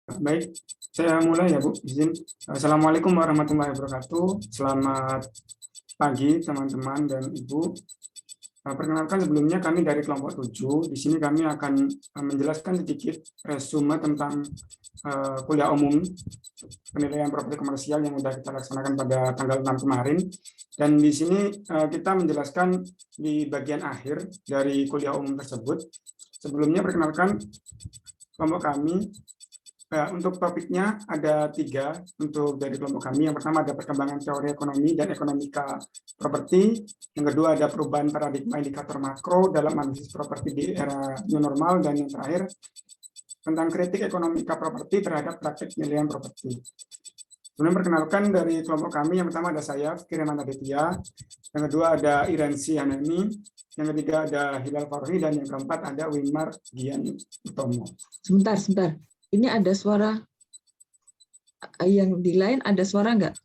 Baik, saya mulai ya Bu, izin. Assalamualaikum warahmatullahi wabarakatuh. Selamat pagi teman-teman dan Ibu. Perkenalkan sebelumnya kami dari kelompok 7. Di sini kami akan menjelaskan sedikit resume tentang kuliah umum penilaian properti komersial yang sudah kita laksanakan pada tanggal 6 kemarin. Dan di sini kita menjelaskan di bagian akhir dari kuliah umum tersebut. Sebelumnya perkenalkan kelompok kami. Untuk topiknya ada 3 untuk dari kelompok kami. Yang pertama ada perkembangan teori ekonomi dan ekonomika properti. Yang kedua ada perubahan paradigma indikator makro dalam analisis properti di era new normal. Dan yang terakhir tentang kritik ekonomika properti terhadap praktik penilaian properti. Kemudian perkenalkan dari kelompok kami, yang pertama ada saya, Fikri Rahman Aditya. Yang kedua ada Irensi Hanemi. Yang ketiga ada Hilal Farhi. Dan yang keempat ada Wimar Gian Utomo. Sebentar. Ini ada suara yang di lain, ada suara nggak?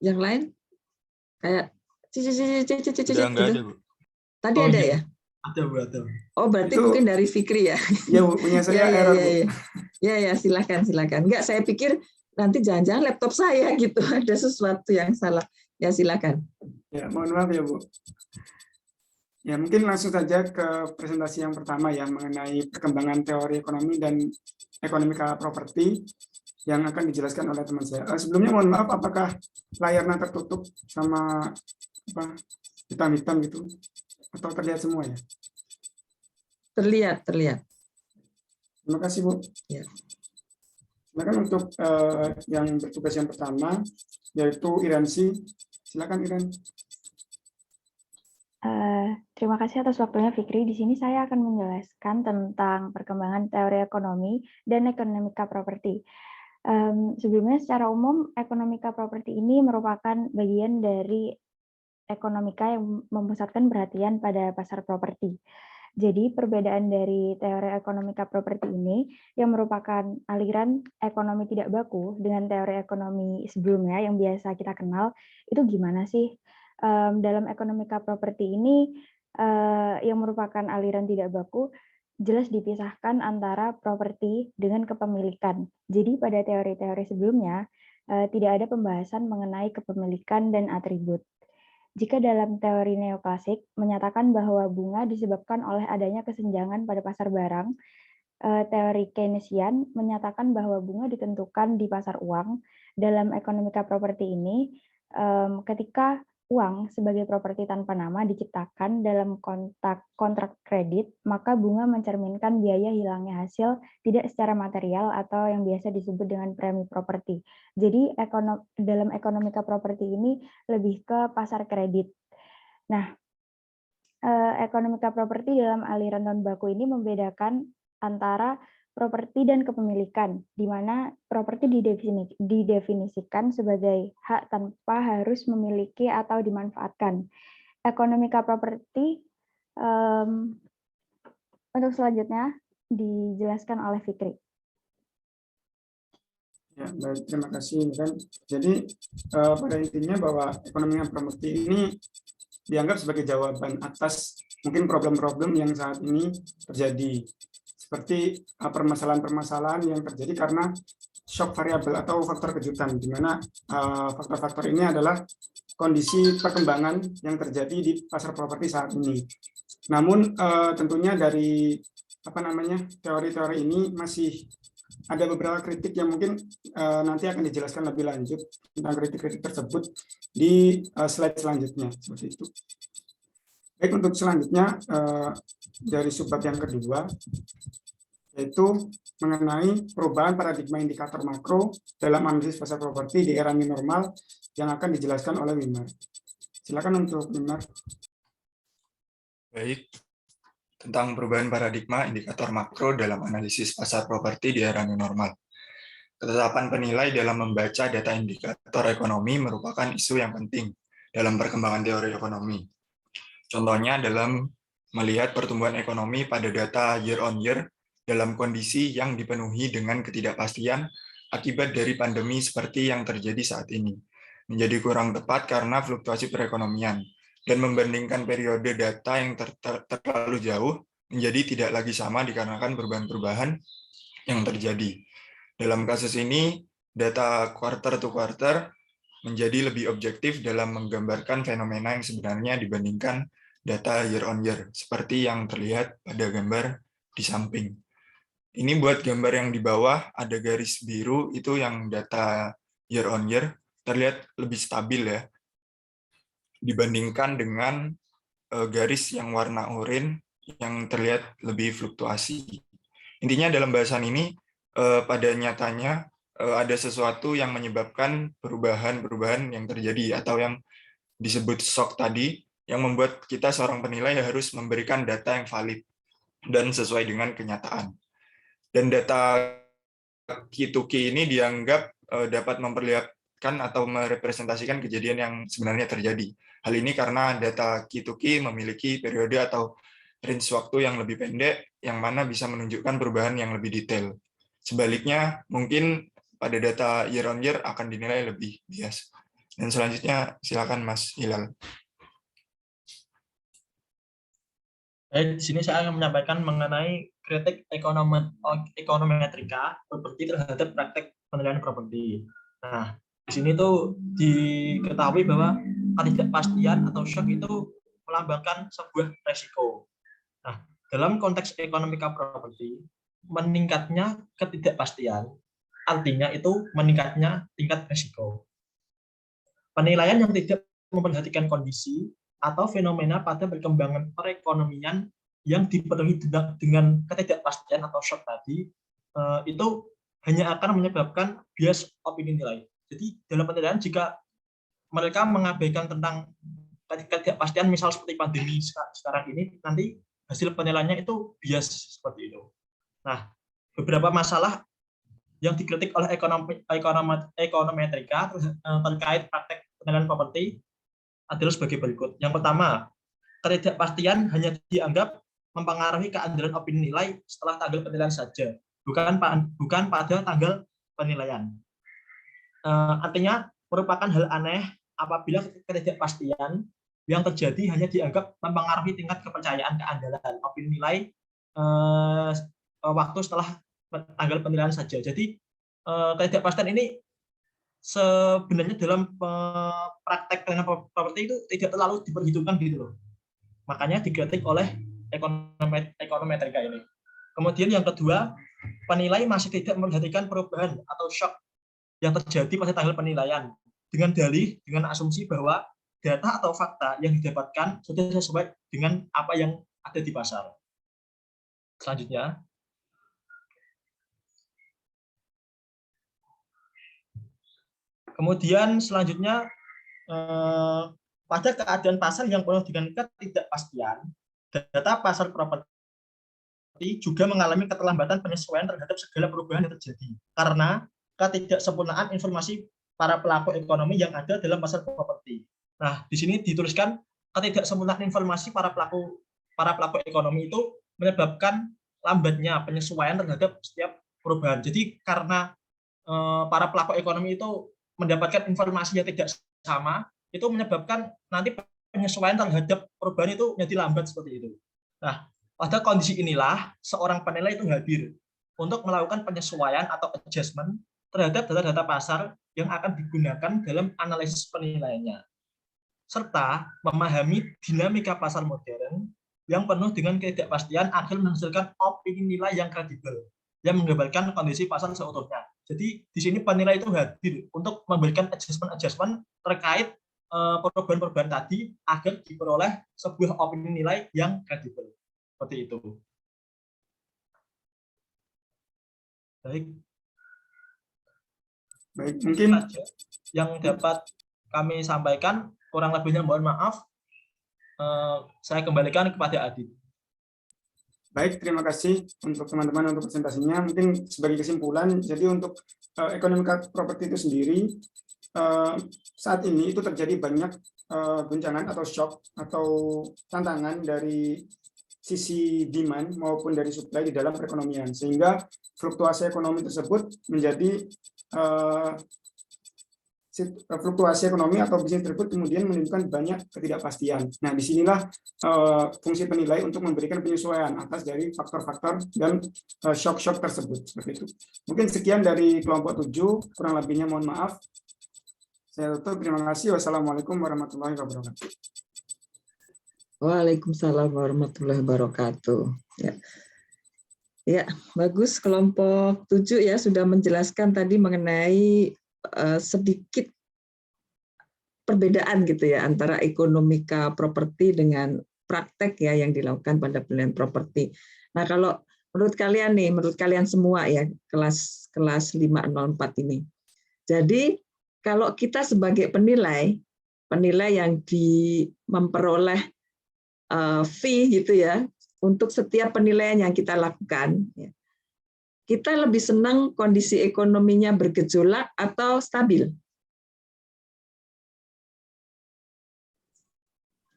Yang lain? Kayak Udah nggak ada, Bu. Tadi ada ya? Ada. Oh, berarti Itu, mungkin dari Fikri ya? Ya, Bu, punya saya error, Bu. Ya, silakan. Enggak, saya pikir nanti jangan-jangan laptop saya gitu, ada sesuatu yang salah. Ya, silakan. Ya, mohon maaf ya, Bu. Ya, mungkin langsung saja ke presentasi yang pertama yang mengenai perkembangan teori ekonomi dan ekonomika properti yang akan dijelaskan oleh teman saya. Sebelumnya mohon maaf, apakah layarnya tertutup sama hitam-hitam gitu atau terlihat semua ya? Terlihat. Terima kasih, Bu. Ya. Silakan untuk yang bertugas yang pertama, yaitu Irensi. Silakan, Iren. Terima kasih atas waktunya, Fikri. Di sini saya akan menjelaskan tentang perkembangan teori ekonomi dan ekonomika properti. Sebelumnya, secara umum, ekonomika properti ini merupakan bagian dari ekonomika yang memusatkan perhatian pada pasar properti. Jadi, perbedaan dari teori ekonomika properti ini yang merupakan aliran ekonomi tidak baku dengan teori ekonomi sebelumnya yang biasa kita kenal, itu gimana sih? Dalam ekonomika properti ini yang merupakan aliran tidak baku jelas dipisahkan antara properti dengan kepemilikan. Jadi pada teori-teori sebelumnya tidak ada pembahasan mengenai kepemilikan dan atribut. Jika dalam teori neoklasik menyatakan bahwa bunga disebabkan oleh adanya kesenjangan pada pasar barang, teori Keynesian menyatakan bahwa bunga ditentukan di pasar uang. Dalam ekonomika properti ini, ketika uang sebagai properti tanpa nama diciptakan dalam kontrak kredit, maka bunga mencerminkan biaya hilangnya hasil tidak secara material atau yang biasa disebut dengan premi properti. Jadi dalam ekonomika properti ini lebih ke pasar kredit. Nah, ekonomika properti dalam aliran non baku ini membedakan antara properti dan kepemilikan, di mana properti didefinisikan sebagai hak tanpa harus memiliki atau dimanfaatkan. Ekonomika properti untuk selanjutnya dijelaskan oleh Fikri. Ya, baik, terima kasih. Jadi pada intinya bahwa ekonomi properti ini dianggap sebagai jawaban atas mungkin problem-problem yang saat ini terjadi. Seperti permasalahan-permasalahan yang terjadi karena shock variabel atau faktor kejutan, di mana faktor-faktor ini adalah kondisi perkembangan yang terjadi di pasar properti saat ini. Namun tentunya dari teori-teori ini masih ada beberapa kritik yang mungkin nanti akan dijelaskan lebih lanjut tentang kritik-kritik tersebut di slide selanjutnya, seperti itu. Baik, untuk selanjutnya dari subbab yang kedua, yaitu mengenai perubahan paradigma indikator makro dalam analisis pasar properti di era new normal yang akan dijelaskan oleh Wimar. Silakan untuk Wimar. Baik, tentang perubahan paradigma indikator makro dalam analisis pasar properti di era new normal. Ketetapan penilai dalam membaca data indikator ekonomi merupakan isu yang penting dalam perkembangan teori ekonomi. Contohnya dalam melihat pertumbuhan ekonomi pada data year on year dalam kondisi yang dipenuhi dengan ketidakpastian akibat dari pandemi seperti yang terjadi saat ini. Menjadi kurang tepat karena fluktuasi perekonomian, dan membandingkan periode data yang terlalu jauh menjadi tidak lagi sama dikarenakan perubahan-perubahan yang terjadi. Dalam kasus ini, data quarter to quarter menjadi lebih objektif dalam menggambarkan fenomena yang sebenarnya dibandingkan data year on year, seperti yang terlihat pada gambar di samping. Ini buat gambar yang di bawah, ada garis biru, itu yang data year on year, terlihat lebih stabil ya, dibandingkan dengan garis yang warna oranye yang terlihat lebih fluktuasi. Intinya dalam bahasan ini, pada nyatanya ada sesuatu yang menyebabkan perubahan-perubahan yang terjadi atau yang disebut shock tadi, yang membuat kita seorang penilai harus memberikan data yang valid dan sesuai dengan kenyataan. Dan data Q2Q ini dianggap dapat memperlihatkan atau merepresentasikan kejadian yang sebenarnya terjadi. Hal ini karena data Q2Q memiliki periode atau range waktu yang lebih pendek, yang mana bisa menunjukkan perubahan yang lebih detail. Sebaliknya, mungkin pada data year on year akan dinilai lebih bias. Dan selanjutnya, silakan Mas Hilal. Di sini saya akan menyampaikan mengenai kritik ekonometrika properti terhadap praktek penilaian properti. Nah, di sini tuh diketahui bahwa ketidakpastian atau shock itu melambangkan sebuah resiko. Nah, dalam konteks ekonomika properti, meningkatnya ketidakpastian artinya itu meningkatnya tingkat resiko. Penilaian yang tidak memperhatikan kondisi atau fenomena pada perkembangan perekonomian yang dipenuhi dengan ketidakpastian atau shock tadi, itu hanya akan menyebabkan bias opini nilai. Jadi dalam penilaian, jika mereka mengabaikan tentang ketidakpastian, misal seperti pandemi sekarang ini, nanti hasil penilaiannya itu bias seperti itu. Nah, beberapa masalah yang dikritik oleh ekonometrika terkait praktek penilaian properti adalah sebagai berikut. Yang pertama, ketidakpastian hanya dianggap mempengaruhi keandalan opini nilai setelah tanggal penilaian saja, bukan pada tanggal penilaian. Artinya merupakan hal aneh apabila ketidakpastian yang terjadi hanya dianggap mempengaruhi tingkat kepercayaan keandalan opini nilai waktu setelah tanggal penilaian saja. Jadi ketidakpastian ini sebenarnya dalam praktek penilaian properti itu tidak terlalu diperhitungkan gitu loh. Makanya dikritik oleh ekonometrika ini. Kemudian yang kedua, penilai masih tidak memperhatikan perubahan atau shock yang terjadi pada tanggal penilaian dengan asumsi bahwa data atau fakta yang didapatkan sudah sesuai dengan apa yang ada di pasar. Selanjutnya, pada keadaan pasar yang penuh dengan ketidakpastian, data pasar properti juga mengalami keterlambatan penyesuaian terhadap segala perubahan yang terjadi karena ketidaksempurnaan informasi para pelaku ekonomi yang ada dalam pasar properti. Nah, di sini dituliskan ketidaksempurnaan informasi para pelaku ekonomi itu menyebabkan lambatnya penyesuaian terhadap setiap perubahan. Jadi karena para pelaku ekonomi itu mendapatkan informasi yang tidak sama, itu menyebabkan nanti penyesuaian terhadap perubahan itu menjadi lambat seperti itu. Nah, pada kondisi inilah seorang penilai itu hadir untuk melakukan penyesuaian atau adjustment terhadap data-data pasar yang akan digunakan dalam analisis penilaiannya, serta memahami dinamika pasar modern yang penuh dengan ketidakpastian agar menghasilkan opini nilai yang kredibel yang menggambarkan kondisi pasar seutuhnya. Jadi di sini penilai itu hadir untuk memberikan adjustment terkait perubahan-perubahan tadi agar diperoleh sebuah opini nilai yang kredibel. Seperti itu. Baik, mungkin yang dapat kami sampaikan, kurang lebihnya mohon maaf. Saya kembalikan kepada Adit. Baik, terima kasih untuk teman-teman untuk presentasinya. Mungkin sebagai kesimpulan, jadi untuk ekonomika properti itu sendiri, saat ini itu terjadi banyak guncangan atau shock atau tantangan dari sisi demand maupun dari supply di dalam perekonomian, sehingga fluktuasi ekonomi tersebut menjadi fluktuasi ekonomi atau bisnis tersebut kemudian menimbulkan banyak ketidakpastian. Nah, disinilah fungsi penilai untuk memberikan penyesuaian atas dari faktor-faktor dan shock-shock tersebut. Seperti itu. Mungkin sekian dari kelompok 7, kurang lebihnya mohon maaf. Saya tutup, terima kasih. Wassalamualaikum warahmatullahi wabarakatuh. Waalaikumsalam warahmatullahi wabarakatuh. Ya, bagus kelompok 7 ya sudah menjelaskan tadi mengenai sedikit perbedaan gitu ya antara ekonomika properti dengan praktek ya yang dilakukan pada penilaian properti. Nah, kalau menurut kalian semua ya kelas 504 ini. Jadi kalau kita sebagai penilai yang memperoleh fee gitu ya untuk setiap penilaian yang kita lakukan, ya, kita lebih senang kondisi ekonominya bergejolak atau stabil?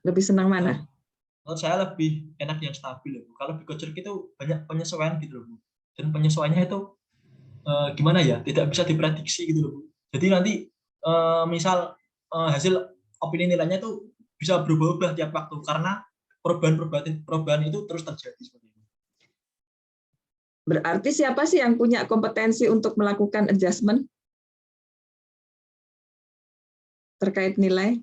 Lebih senang mana? Menurut saya lebih enak yang stabil. Kalau bergejolak itu banyak penyesuaian gitu loh, Bu. Dan penyesuaiannya itu gimana ya? Tidak bisa diprediksi gitu loh, Bu. Jadi nanti misal hasil opini nilainya itu bisa berubah-ubah tiap waktu karena perubahan itu terus terjadi seperti itu. Berarti siapa sih yang punya kompetensi untuk melakukan adjustment terkait nilai?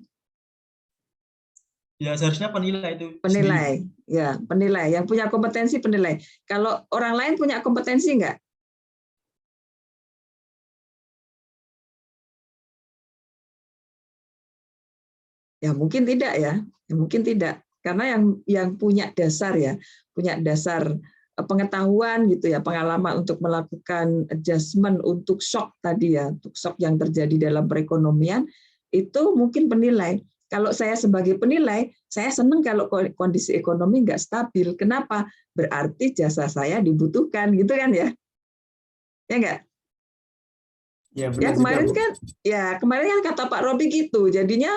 Ya seharusnya penilai itu. Penilai, sendiri. Ya penilai. Yang punya kompetensi penilai. Kalau orang lain punya kompetensi enggak? Ya mungkin tidak ya. Mungkin tidak. Karena yang punya dasar ya, punya dasar pengetahuan gitu ya, pengalaman untuk melakukan adjustment untuk shock tadi ya, untuk shock yang terjadi dalam perekonomian itu mungkin penilai. Kalau saya sebagai penilai, saya senang kalau kondisi ekonomi nggak stabil. Kenapa? Berarti jasa saya dibutuhkan gitu kan ya? Ya nggak? Ya kemarin juga, kan, ya kemarin kan kata Pak Robi gitu. Jadinya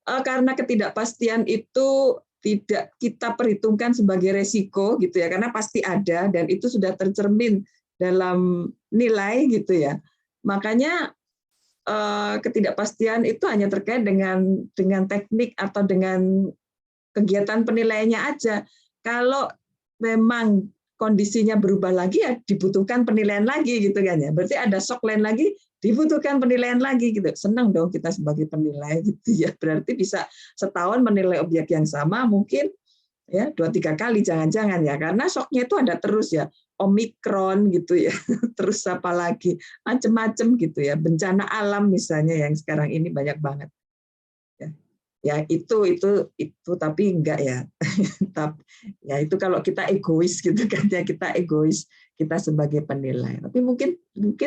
karena ketidakpastian itu tidak kita perhitungkan sebagai resiko gitu ya, karena pasti ada dan itu sudah tercermin dalam nilai gitu ya. Makanya ketidakpastian itu hanya terkait dengan teknik atau dengan kegiatan penilaiannya aja. Kalau memang kondisinya berubah lagi ya dibutuhkan penilaian lagi gitu kan ya. Berarti ada shock lain lagi, dibutuhkan penilaian lagi gitu. Senang dong kita sebagai penilai gitu ya. Berarti bisa setahun menilai objek yang sama mungkin ya 2-3 kali jangan-jangan ya, karena shocknya itu ada terus ya. Omikron gitu ya. Terus apa lagi? Macam-macam gitu ya. Bencana alam misalnya yang sekarang ini banyak banget. Ya itu tapi enggak ya. Ya itu kalau kita egois gitu kan ya, kita egois kita sebagai penilai. Tapi mungkin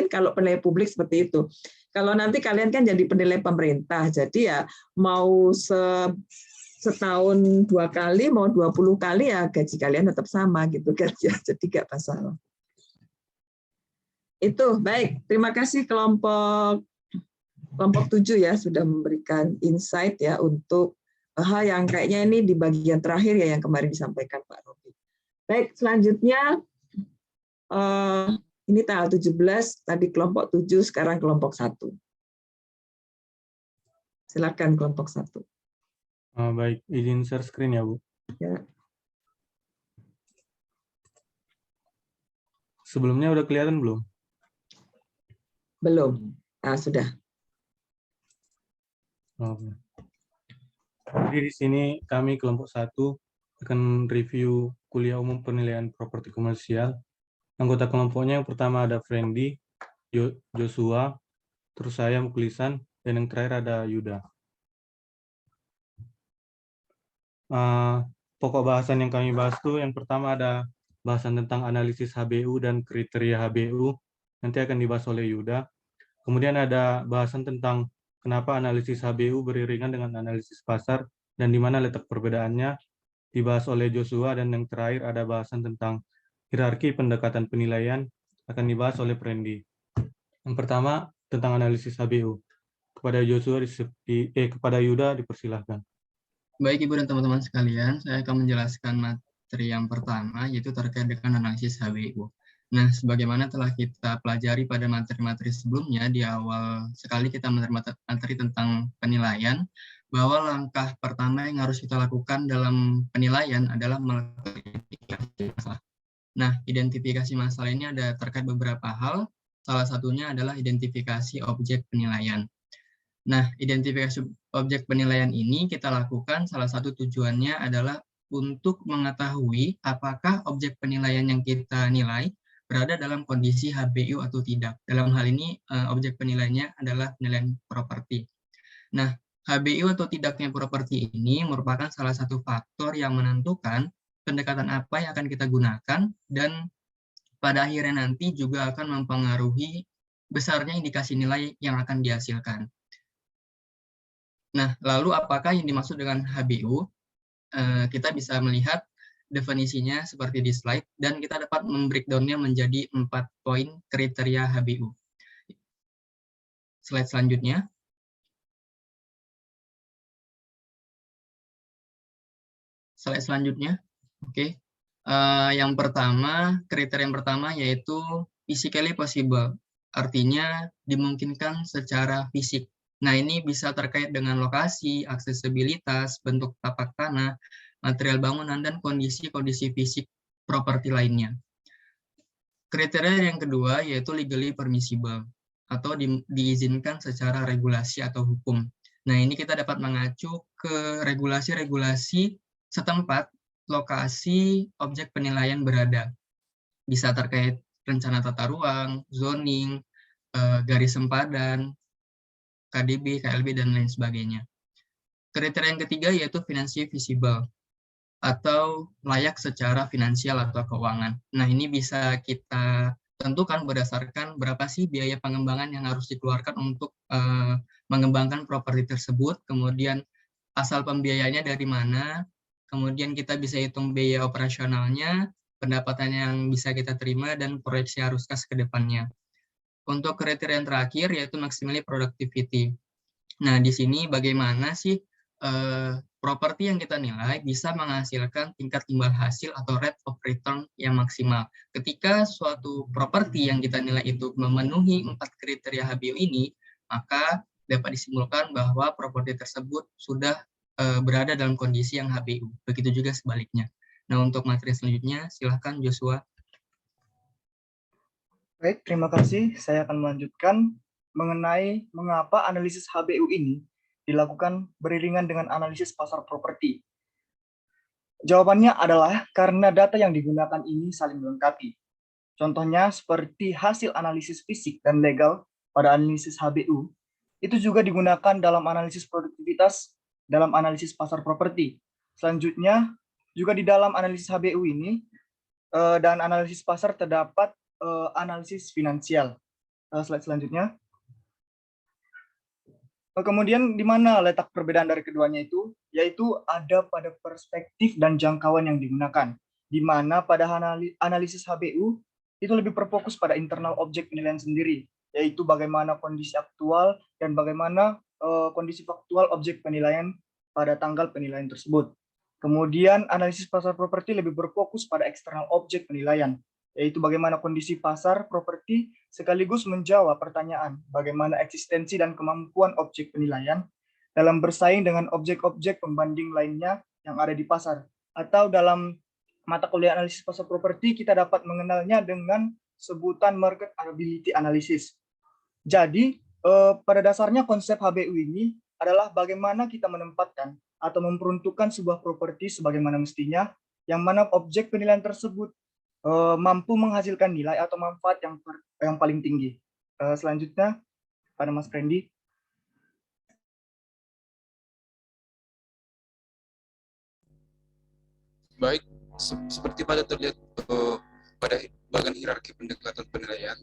kalau penilai publik seperti itu. Kalau nanti kalian kan jadi penilai pemerintah, jadi ya mau setahun 2 kali, mau 20 kali ya gaji kalian tetap sama gitu kan ya. Jadi enggak masalah. Itu baik. Terima kasih kelompok 7 ya sudah memberikan insight ya untuk hal yang kayaknya ini di bagian terakhir ya yang kemarin disampaikan Pak Robi. Baik, selanjutnya ini tanggal 17, tadi kelompok 7, sekarang kelompok 1. Silakan kelompok 1. Baik, izin share screen ya, Bu. Ya. Sebelumnya udah kelihatan belum? Belum. Ah, sudah. Oke. Jadi di sini kami kelompok 1 akan review kuliah umum penilaian properti komersial. Anggota kelompoknya yang pertama ada Friendly, Joshua, terus saya Muklisan, dan yang terakhir ada Yuda. Pokok bahasan yang kami bahas tuh yang pertama ada bahasan tentang analisis HBU dan kriteria HBU, nanti akan dibahas oleh Yuda. Kemudian ada bahasan tentang kenapa analisis HBU beriringan dengan analisis pasar dan di mana letak perbedaannya, dibahas oleh Joshua, dan yang terakhir ada bahasan tentang hierarki pendekatan penilaian, akan dibahas oleh Prendi. Yang pertama tentang analisis HBU. Kepada Joshua kepada Yuda dipersilahkan. Baik Ibu dan teman-teman sekalian, saya akan menjelaskan materi yang pertama yaitu terkait dengan analisis HBU. Nah, sebagaimana telah kita pelajari pada materi-materi sebelumnya, di awal sekali kita menerima materi tentang penilaian, bahwa langkah pertama yang harus kita lakukan dalam penilaian adalah melakukan identifikasi masalah. Nah, identifikasi masalah ini ada terkait beberapa hal, salah satunya adalah identifikasi objek penilaian. Nah, identifikasi objek penilaian ini kita lakukan, salah satu tujuannya adalah untuk mengetahui apakah objek penilaian yang kita nilai berada dalam kondisi HBU atau tidak. Dalam hal ini, objek penilaiannya adalah penilaian properti. Nah, HBU atau tidaknya properti ini merupakan salah satu faktor yang menentukan pendekatan apa yang akan kita gunakan, dan pada akhirnya nanti juga akan mempengaruhi besarnya indikasi nilai yang akan dihasilkan. Nah, lalu apakah yang dimaksud dengan HBU? Kita bisa melihat definisinya seperti di slide, dan kita dapat membreakdown-nya menjadi 4 poin kriteria HBU. Slide selanjutnya. Slide selanjutnya. Oke. Yang pertama, kriteria yang pertama yaitu physically possible. Artinya dimungkinkan secara fisik. Nah, ini bisa terkait dengan lokasi, aksesibilitas, bentuk tapak tanah, material bangunan, dan kondisi-kondisi fisik properti lainnya. Kriteria yang kedua yaitu legally permissible, atau diizinkan secara regulasi atau hukum. Nah, ini kita dapat mengacu ke regulasi-regulasi setempat lokasi objek penilaian berada. Bisa terkait rencana tata ruang, zoning, garis sempadan, KDB, KLB, dan lain sebagainya. Kriteria yang ketiga yaitu financially feasible, atau layak secara finansial atau keuangan. Nah, ini bisa kita tentukan berdasarkan berapa sih biaya pengembangan yang harus dikeluarkan untuk mengembangkan properti tersebut, kemudian asal pembiayaannya dari mana, kemudian kita bisa hitung biaya operasionalnya, pendapatan yang bisa kita terima, dan proyeksi arus kas ke depannya. Untuk kriteria yang terakhir yaitu maximally productivity. Nah, di sini bagaimana sih properti yang kita nilai bisa menghasilkan tingkat imbal hasil atau rate of return yang maksimal. Ketika suatu properti yang kita nilai itu memenuhi 4 kriteria HBU ini, maka dapat disimpulkan bahwa properti tersebut sudah berada dalam kondisi yang HBU. Begitu juga sebaliknya. Nah, untuk materi selanjutnya, silahkan Joshua. Baik, terima kasih. Saya akan melanjutkan mengenai mengapa analisis HBU ini dilakukan beriringan dengan analisis pasar properti. Jawabannya adalah karena data yang digunakan ini saling melengkapi. Contohnya seperti hasil analisis fisik dan legal pada analisis HBU, itu juga digunakan dalam analisis produktivitas dalam analisis pasar properti. Selanjutnya, juga di dalam analisis HBU ini dan analisis pasar terdapat analisis finansial. Slide selanjutnya. Kemudian di mana letak perbedaan dari keduanya itu? Yaitu ada pada perspektif dan jangkauan yang digunakan. Di mana pada analisis HBU itu lebih berfokus pada internal objek penilaian sendiri, yaitu bagaimana kondisi aktual dan bagaimana kondisi faktual objek penilaian pada tanggal penilaian tersebut. Kemudian analisis pasar properti lebih berfokus pada eksternal objek penilaian, yaitu bagaimana kondisi pasar properti sekaligus menjawab pertanyaan bagaimana eksistensi dan kemampuan objek penilaian dalam bersaing dengan objek-objek pembanding lainnya yang ada di pasar. Atau dalam mata kuliah analisis pasar properti kita dapat mengenalnya dengan sebutan market ability analysis. Jadi pada dasarnya konsep HBU ini adalah bagaimana kita menempatkan atau memperuntukkan sebuah properti sebagaimana mestinya, yang mana objek penilaian tersebut mampu menghasilkan nilai atau manfaat yang paling tinggi. Selanjutnya pada Mas Prendi. Baik, seperti pada terlihat pada bagian hierarki pendekatan penilaian.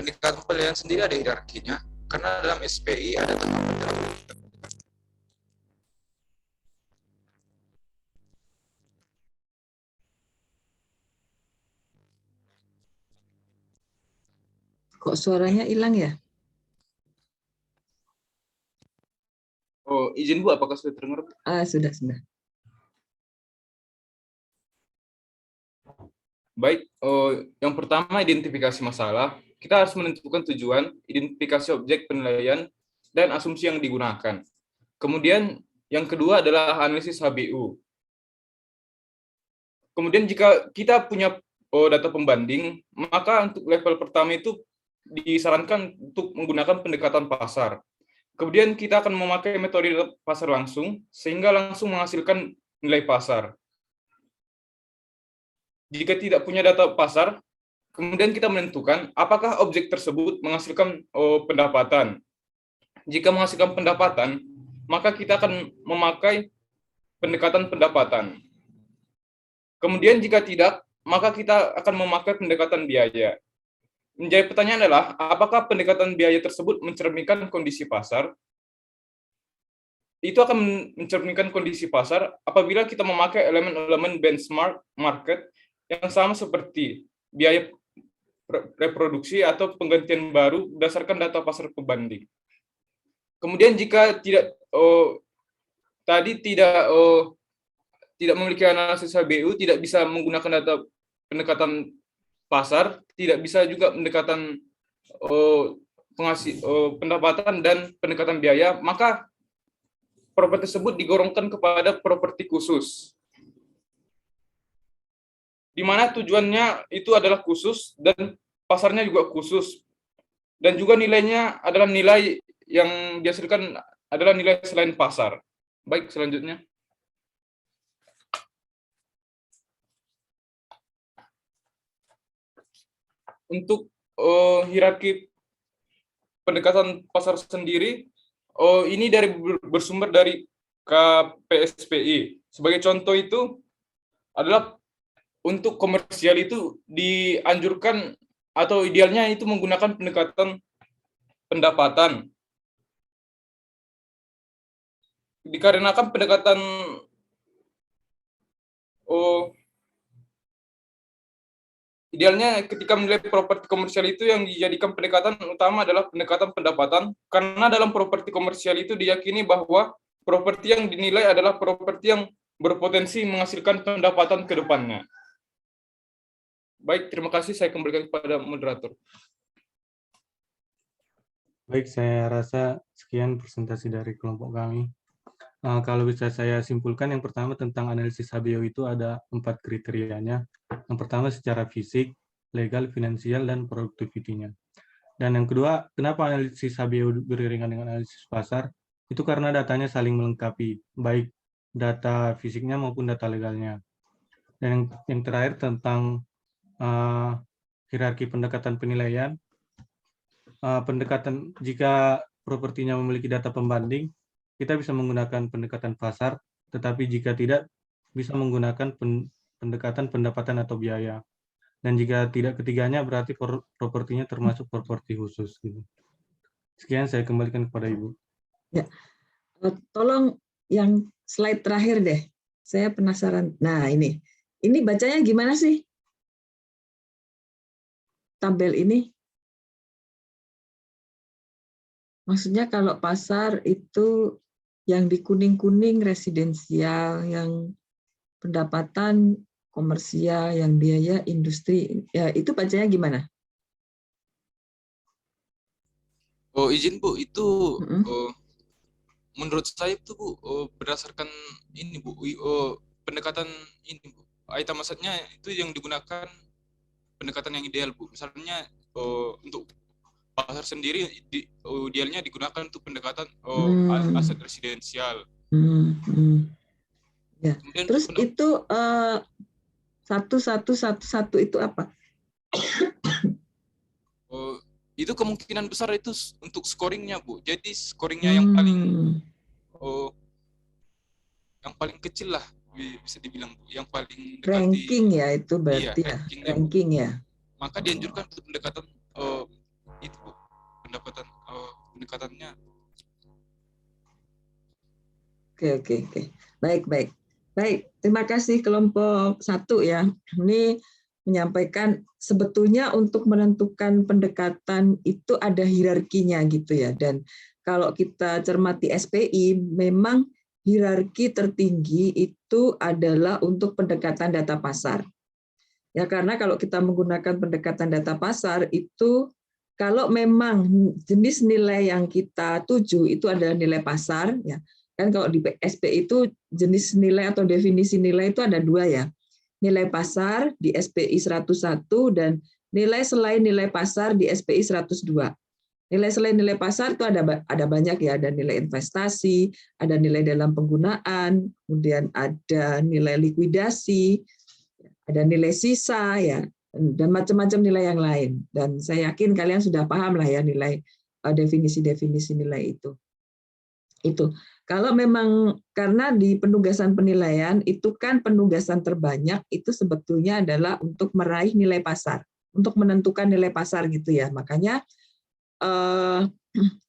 Pendekatan penilaian sendiri ada hierarkinya, karena dalam SPI ada tahap pendahuluan. Kok suaranya hilang ya? Oh, izin Bu, apakah sudah terdengar? Sudah. Baik, yang pertama identifikasi masalah. Kita harus menentukan tujuan, identifikasi objek penilaian, dan asumsi yang digunakan. Kemudian yang kedua adalah analisis HBU. Kemudian jika kita punya data pembanding, maka untuk level pertama itu disarankan untuk menggunakan pendekatan pasar. Kemudian kita akan memakai metode pasar langsung, sehingga langsung menghasilkan nilai pasar. Jika tidak punya data pasar, kemudian kita menentukan apakah objek tersebut menghasilkan pendapatan. Jika menghasilkan pendapatan, maka kita akan memakai pendekatan pendapatan. Kemudian jika tidak, maka kita akan memakai pendekatan biaya. Menjadi pertanyaan adalah, apakah pendekatan biaya tersebut mencerminkan kondisi pasar? Itu akan mencerminkan kondisi pasar apabila kita memakai elemen-elemen benchmark market yang sama seperti biaya reproduksi atau penggantian baru berdasarkan data pasar pembanding. Kemudian jika tidak tidak memiliki analisis HBU, tidak bisa menggunakan data pendekatan pasar, tidak bisa juga pendekatan pendapatan dan pendekatan biaya, maka properti tersebut digolongkan kepada properti khusus, di mana tujuannya itu adalah khusus dan pasarnya juga khusus, dan juga nilainya adalah nilai yang dihasilkan adalah nilai selain pasar. Baik, selanjutnya. Untuk hierarki pendekatan pasar sendiri, ini bersumber dari KPSPI. Sebagai contoh itu adalah untuk komersial itu dianjurkan atau idealnya itu menggunakan pendekatan pendapatan. Dikarenakan pendekatan idealnya ketika menilai properti komersial itu yang dijadikan pendekatan utama adalah pendekatan pendapatan, karena dalam properti komersial itu diyakini bahwa properti yang dinilai adalah properti yang berpotensi menghasilkan pendapatan ke depannya. Baik, terima kasih. Saya kembalikan kepada moderator. Baik, saya rasa sekian presentasi dari kelompok kami. Kalau bisa saya simpulkan, yang pertama tentang analisis HBU itu ada 4 kriterianya. Yang pertama secara fisik, legal, finansial, dan produktivitinya. Dan yang kedua, kenapa analisis HBU beriringan dengan analisis pasar? Itu karena datanya saling melengkapi, baik data fisiknya maupun data legalnya. Dan yang terakhir tentang hierarki pendekatan penilaian. Jika propertinya memiliki data pembanding, kita bisa menggunakan pendekatan pasar, tetapi jika tidak, bisa menggunakan pendekatan pendapatan atau biaya. Dan jika tidak ketiganya, berarti propertinya termasuk properti khusus. Sekian, saya kembalikan kepada Ibu. Ya, tolong yang slide terakhir deh. Saya penasaran. Nah, ini bacanya gimana sih? Tabel ini. Maksudnya kalau pasar itu yang di kuning-kuning residensial, yang pendapatan komersial, yang biaya industri, ya itu bacanya gimana? Izin Bu, itu menurut saya itu Bu, berdasarkan ini Bu, pendekatan ini Bu. Item maksudnya itu yang digunakan pendekatan yang ideal Bu. Misalnya untuk pasar sendiri idealnya digunakan untuk pendekatan aset residensial. Ya. Terus itu 1111 itu apa? Itu kemungkinan besar itu untuk scoringnya Bu. Jadi scoringnya yang paling kecil lah bisa dibilang Bu. Yang paling dekati, ranking ya itu berarti ya. Ranking ya. Maka dianjurkan untuk pendekatan itu Bu. Pendekatannya. Oke. Baik. Terima kasih kelompok 1 ya. Ini menyampaikan sebetulnya untuk menentukan pendekatan itu ada hierarkinya gitu ya. Dan kalau kita cermati SPI, memang hierarki tertinggi itu adalah untuk pendekatan data pasar. Ya, karena kalau kita menggunakan pendekatan data pasar itu kalau memang jenis nilai yang kita tuju itu adalah nilai pasar, ya kan kalau di SPI itu jenis nilai atau definisi nilai itu ada dua ya, nilai pasar di SPI 101 dan nilai selain nilai pasar di SPI 102. Nilai selain nilai pasar itu ada banyak ya, ada nilai investasi, ada nilai dalam penggunaan, kemudian ada nilai likuidasi, ada nilai sisa ya, dan macam-macam nilai yang lain. Dan saya yakin kalian sudah paham lah ya nilai definisi-definisi nilai itu. Itu kalau memang karena di penugasan penilaian itu kan penugasan terbanyak itu sebetulnya adalah untuk meraih nilai pasar, untuk menentukan nilai pasar gitu ya. Makanya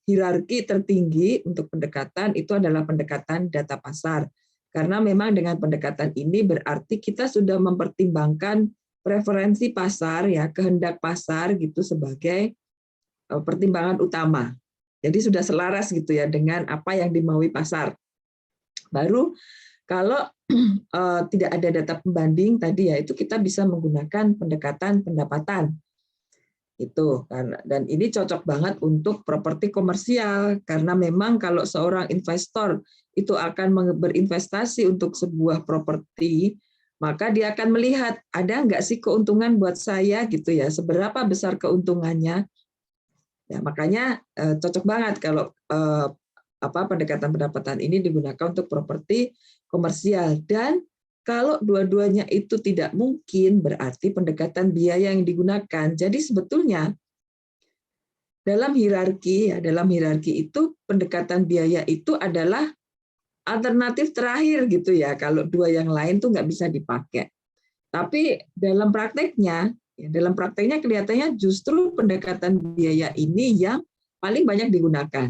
hierarki tertinggi untuk pendekatan itu adalah pendekatan data pasar. Karena memang dengan pendekatan ini berarti kita sudah mempertimbangkan preferensi pasar ya, kehendak pasar gitu sebagai pertimbangan utama. Jadi sudah selaras gitu ya dengan apa yang dimaui pasar. Baru kalau tidak ada data pembanding tadi ya itu kita bisa menggunakan pendekatan pendapatan. Itu dan ini cocok banget untuk properti komersial karena memang kalau seorang investor itu akan berinvestasi untuk sebuah properti, maka dia akan melihat ada nggak sih keuntungan buat saya gitu ya, seberapa besar keuntungannya. Ya, makanya cocok banget kalau pendekatan pendapatan ini digunakan untuk properti komersial. Dan kalau dua-duanya itu tidak mungkin, berarti pendekatan biaya yang digunakan. Jadi sebetulnya dalam hierarki itu pendekatan biaya itu adalah alternatif terakhir gitu ya. Kalau dua yang lain tuh nggak bisa dipakai. Tapi dalam prakteknya kelihatannya justru pendekatan biaya ini yang paling banyak digunakan.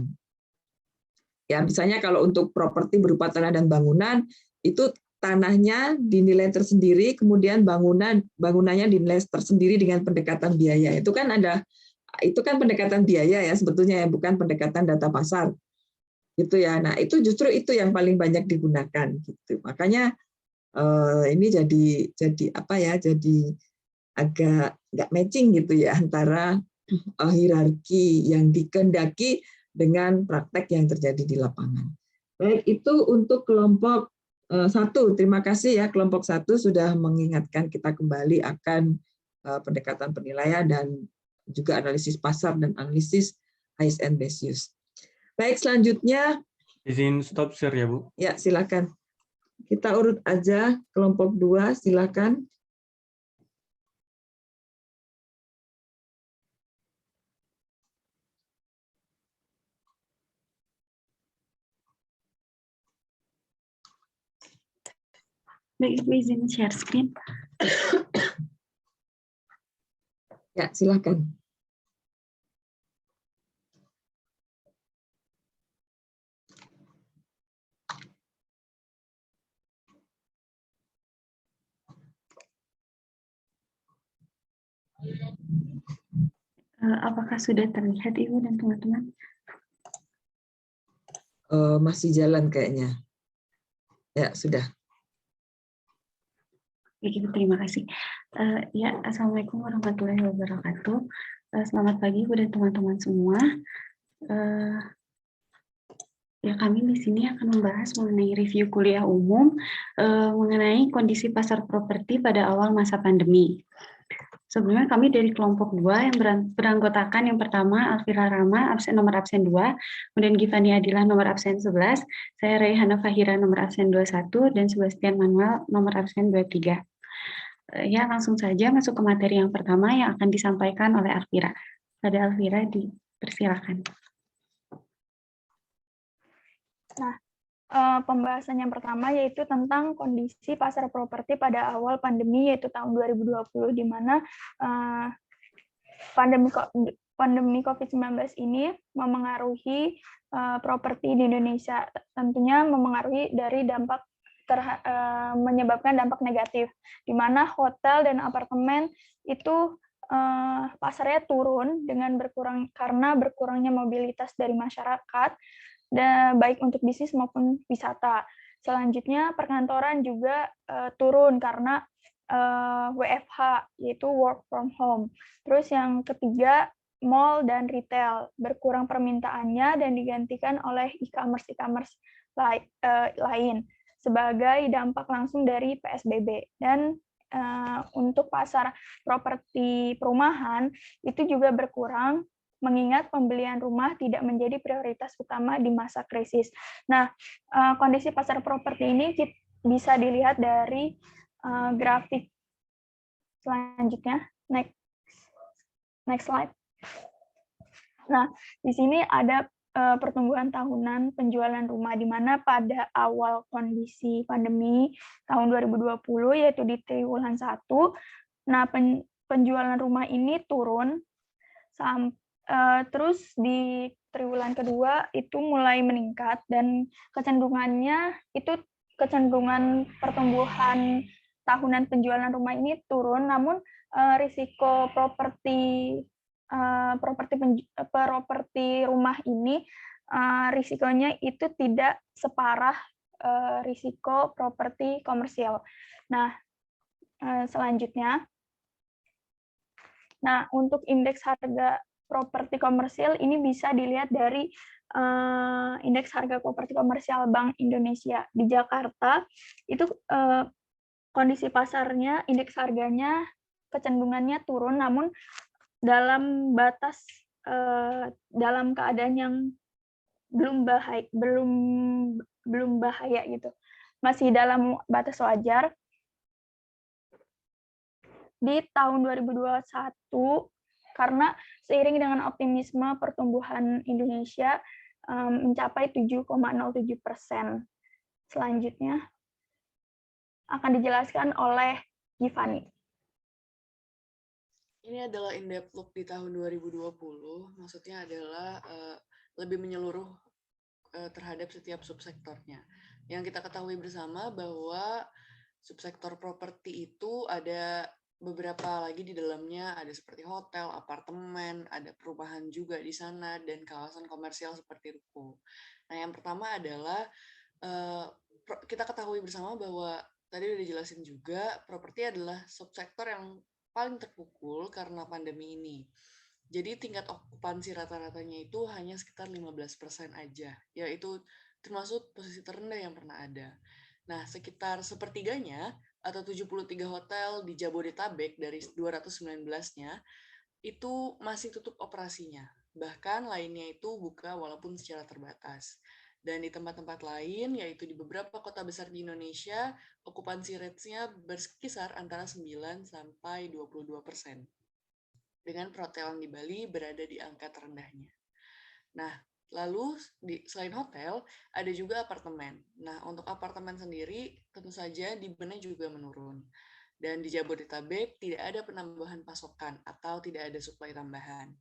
Ya, misalnya kalau untuk properti berupa tanah dan bangunan itu tanahnya dinilai tersendiri, kemudian bangunannya dinilai tersendiri dengan pendekatan biaya. Itu kan pendekatan biaya ya sebetulnya ya, bukan pendekatan data pasar. Gitu ya. Nah, itu justru itu yang paling banyak digunakan gitu. Makanya ini jadi agak nggak matching gitu ya antara hierarki yang dikehendaki dengan praktek yang terjadi di lapangan. Baik, itu untuk kelompok 1. Terima kasih ya kelompok 1 sudah mengingatkan kita kembali akan pendekatan penilaian dan juga analisis pasar dan analisis ASN based use. Baik, selanjutnya Izin stop share ya, Bu. Ya, silakan. Kita urut aja kelompok 2, silakan. Baik, Ibu izin share screen. Ya, silakan. Apakah sudah terlihat Ibu dan teman-teman? Masih jalan kayaknya. Ya, sudah. Baik, Ibu, terima kasih. Ya, Assalamualaikum warahmatullahi wabarakatuh. Selamat pagi Ibu dan teman-teman semua. Ya, kami di sini akan membahas mengenai review kuliah umum mengenai kondisi pasar properti pada awal masa pandemi. Sebelumnya kami dari kelompok 2 yang beranggotakan yang pertama Alfira Rama, nomor absen 2, kemudian Givani Adilah nomor absen 11, saya Raihana Fahira nomor absen 21, dan Sebastian Manuel nomor absen 23. Ya, langsung saja masuk ke materi yang pertama yang akan disampaikan oleh Alfira. Pada Alfira, dipersilakan. Nah, pembahasan yang pertama yaitu tentang kondisi pasar properti pada awal pandemi, yaitu tahun 2020, di mana pandemi COVID-19 ini memengaruhi properti di Indonesia. Tentunya memengaruhi dari menyebabkan dampak negatif, di mana hotel dan apartemen itu pasarnya turun karena berkurangnya mobilitas dari masyarakat, baik untuk bisnis maupun wisata. Selanjutnya perkantoran juga turun karena WFH, yaitu work from home. Terus yang ketiga, mall dan retail berkurang permintaannya dan digantikan oleh e-commerce lain sebagai dampak langsung dari PSBB. Dan untuk pasar properti perumahan itu juga berkurang mengingat pembelian rumah tidak menjadi prioritas utama di masa krisis. Nah, kondisi pasar properti ini bisa dilihat dari grafik selanjutnya. Next slide. Nah, di sini ada pertumbuhan tahunan penjualan rumah di mana pada awal kondisi pandemi tahun 2020 yaitu di triwulan 1. Nah, penjualan rumah ini turun terus di triwulan kedua itu mulai meningkat dan kecenderungannya itu kecenderungan pertumbuhan tahunan penjualan rumah ini turun, namun risiko properti rumah ini risikonya itu tidak separah risiko properti komersial. Nah, selanjutnya, untuk indeks harga properti komersial ini bisa dilihat dari indeks harga properti komersial Bank Indonesia. Di Jakarta itu kondisi pasarnya, indeks harganya kecenderungannya turun, namun dalam batas dalam keadaan yang belum bahaya gitu, masih dalam batas wajar. Di tahun 2021 karena seiring dengan optimisme pertumbuhan Indonesia mencapai 7,07%. Selanjutnya akan dijelaskan oleh Givani. Ini adalah in-depth look di tahun 2020, maksudnya adalah lebih menyeluruh terhadap setiap subsektornya. Yang kita ketahui bersama bahwa subsektor properti itu ada beberapa lagi di dalamnya, ada seperti hotel, apartemen, ada perumahan juga di sana, dan kawasan komersial seperti ruko. Nah, yang pertama adalah kita ketahui bersama bahwa tadi udah dijelasin juga, properti adalah subsektor yang paling terpukul karena pandemi ini. Jadi tingkat okupansi rata-ratanya itu hanya sekitar 15% aja, yaitu termasuk posisi terendah yang pernah ada. Nah, sekitar sepertiganya atau 73 hotel di Jabodetabek dari 219-nya itu masih tutup operasinya. Bahkan lainnya itu buka walaupun secara terbatas. Dan di tempat-tempat lain, yaitu di beberapa kota besar di Indonesia, okupansi rates-nya berkisar antara 9 sampai 22%. Dengan perhotelan di Bali berada di angka terendahnya. Nah, lalu selain hotel, ada juga apartemen. Nah, untuk apartemen sendiri, tentu saja demand-nya juga menurun. Dan di Jabodetabek tidak ada penambahan pasokan atau tidak ada suplai tambahan.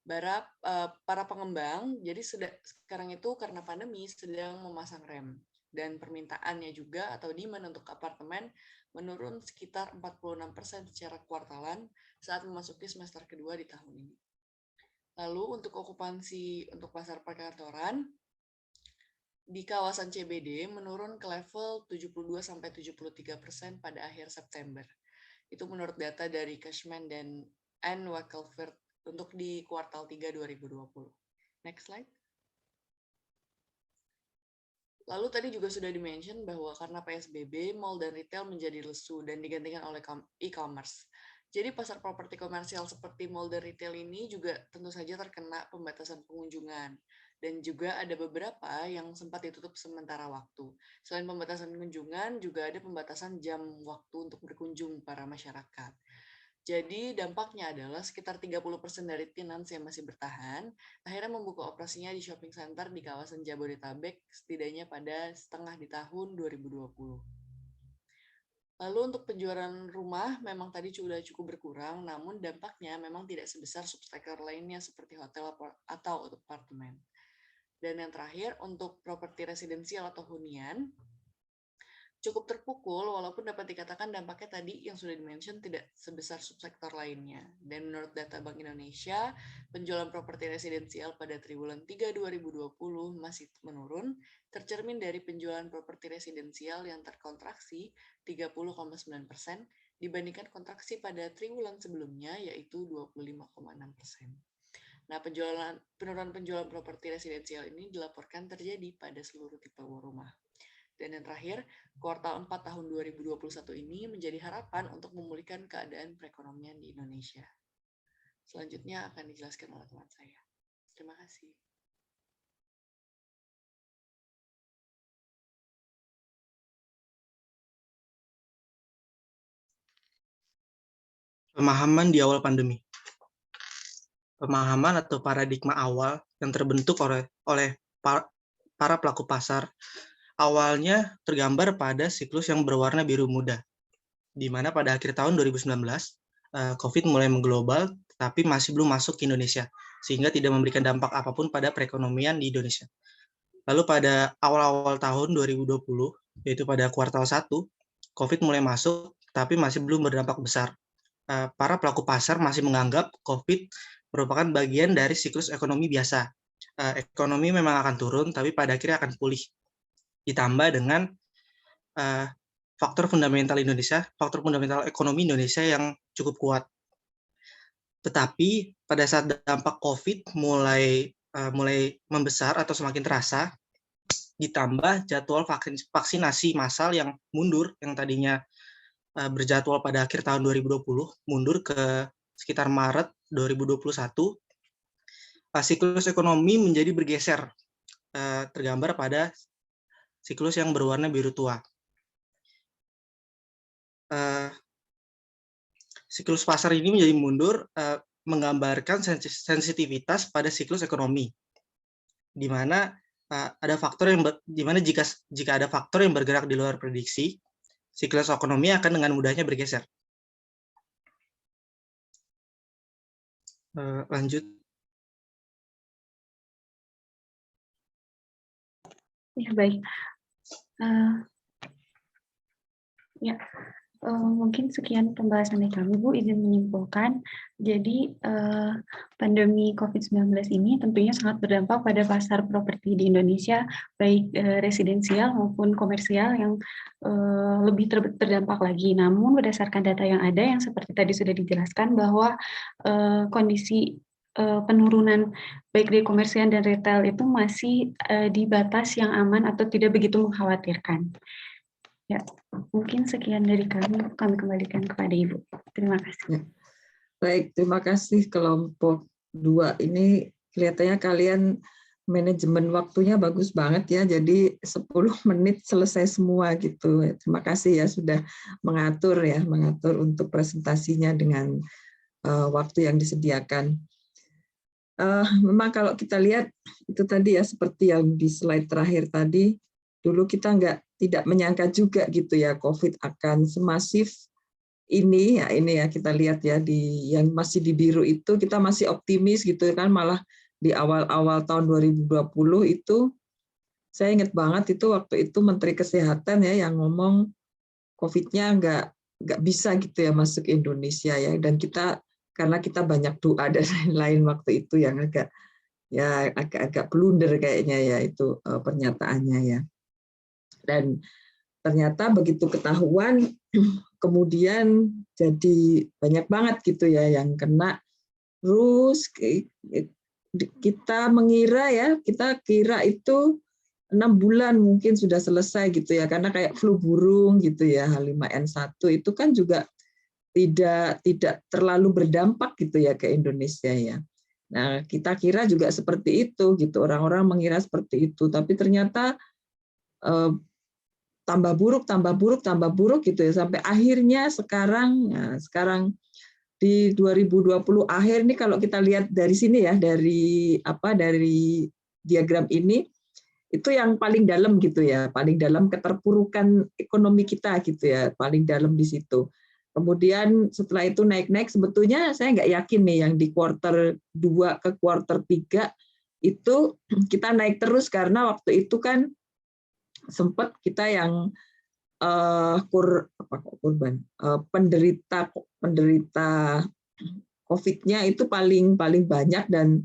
Para pengembang, jadi sekarang itu karena pandemi sedang memasang rem. Dan permintaannya juga atau demand untuk apartemen menurun sekitar 46% secara kuartalan saat memasuki semester kedua di tahun ini. Lalu untuk okupansi untuk pasar perkantoran, di kawasan CBD menurun ke level 72-73% pada akhir September. Itu menurut data dari Cashman dan Anne Wackelford untuk di kuartal 3 2020. Next slide. Lalu tadi juga sudah di-mention bahwa karena PSBB, mall dan retail menjadi lesu dan digantikan oleh e-commerce. Jadi pasar properti komersial seperti mall dan retail ini juga tentu saja terkena pembatasan pengunjungan. Dan juga ada beberapa yang sempat ditutup sementara waktu. Selain pembatasan kunjungan, juga ada pembatasan jam waktu untuk berkunjung para masyarakat. Jadi dampaknya adalah sekitar 30% dari tenants yang masih bertahan, akhirnya membuka operasinya di shopping center di kawasan Jabodetabek setidaknya pada setengah di tahun 2020. Lalu untuk penjualan rumah memang tadi sudah cukup berkurang, namun dampaknya memang tidak sebesar subsektor lainnya seperti hotel atau apartemen. Dan yang terakhir, untuk properti residensial atau hunian, cukup terpukul walaupun dapat dikatakan dampaknya tadi yang sudah di-mention tidak sebesar subsektor lainnya. Dan menurut data Bank Indonesia, penjualan properti residensial pada triwulan 3 2020 masih menurun, tercermin dari penjualan properti residensial yang terkontraksi 30,9% dibandingkan kontraksi pada triwulan sebelumnya, yaitu 25,6%. Nah, penurunan penjualan properti residensial ini dilaporkan terjadi pada seluruh tipe rumah. Dan yang terakhir, kuartal 4 tahun 2021 ini menjadi harapan untuk memulihkan keadaan perekonomian di Indonesia. Selanjutnya akan dijelaskan oleh teman saya. Terima kasih. Pemahaman di awal pandemi. Pemahaman atau paradigma awal yang terbentuk oleh para pelaku pasar awalnya tergambar pada siklus yang berwarna biru muda, di mana pada akhir tahun 2019, COVID mulai mengglobal, tapi masih belum masuk ke Indonesia, sehingga tidak memberikan dampak apapun pada perekonomian di Indonesia. Lalu pada awal-awal tahun 2020, yaitu pada kuartal 1, COVID mulai masuk, tapi masih belum berdampak besar. Para pelaku pasar masih menganggap COVID merupakan bagian dari siklus ekonomi biasa. Ekonomi memang akan turun, tapi pada akhirnya akan pulih. Ditambah dengan faktor fundamental ekonomi Indonesia yang cukup kuat. Tetapi pada saat dampak COVID mulai membesar atau semakin terasa, ditambah jadwal vaksinasi massal yang mundur, yang tadinya berjadwal pada akhir tahun 2020, mundur ke sekitar Maret 2021, siklus ekonomi menjadi bergeser, tergambar pada siklus yang berwarna biru tua. Siklus pasar ini menjadi mundur, menggambarkan sensitivitas pada siklus ekonomi, di mana ada faktor di mana jika ada faktor yang bergerak di luar prediksi, siklus ekonomi akan dengan mudahnya bergeser. Lanjut. Ya, baik. Mungkin sekian pembahasan dari kami, Bu. Izin menyimpulkan, jadi pandemi COVID-19 ini tentunya sangat berdampak pada pasar properti di Indonesia, baik residensial maupun komersial yang lebih terdampak lagi. Namun berdasarkan data yang ada, yang seperti tadi sudah dijelaskan, bahwa kondisi penurunan baik di komersial dan retail itu masih di batas yang aman atau tidak begitu mengkhawatirkan. Ya, mungkin sekian dari kami kembalikan kepada Ibu. Terima kasih. Ya. Baik, terima kasih kelompok 2 ini. Kelihatannya kalian manajemen waktunya bagus banget ya, jadi 10 menit selesai semua gitu. Terima kasih ya sudah mengatur untuk presentasinya dengan waktu yang disediakan. Memang kalau kita lihat itu tadi ya, seperti yang di slide terakhir tadi, dulu kita tidak menyangka juga gitu ya COVID akan semasif ini ya kita lihat ya, di yang masih di biru itu kita masih optimis gitu kan, malah di awal-awal tahun 2020 itu saya ingat banget itu waktu itu Menteri Kesehatan ya yang ngomong COVID-nya nggak bisa gitu ya masuk Indonesia ya, dan karena kita banyak doa dan lain-lain waktu itu yang agak blunder kayaknya ya itu pernyataannya ya. Dan ternyata begitu ketahuan, kemudian jadi banyak banget gitu ya yang kena. Terus kita kira itu 6 bulan mungkin sudah selesai gitu ya, karena kayak flu burung gitu ya, H5N1 itu kan juga tidak terlalu berdampak gitu ya ke Indonesia ya. Nah, kita kira juga seperti itu gitu, orang-orang mengira seperti itu, tapi ternyata tambah buruk gitu ya, sampai akhirnya sekarang di 2020 akhir ini kalau kita lihat dari sini ya, dari diagram ini itu yang paling dalam gitu ya, paling dalam keterpurukan ekonomi kita gitu ya, paling dalam di situ. Kemudian setelah itu naik-naik, sebetulnya saya nggak yakin nih yang di kuartal 2 ke kuartal 3 itu kita naik terus, karena waktu itu kan sempat kita yang penderita COVID-nya itu paling banyak, dan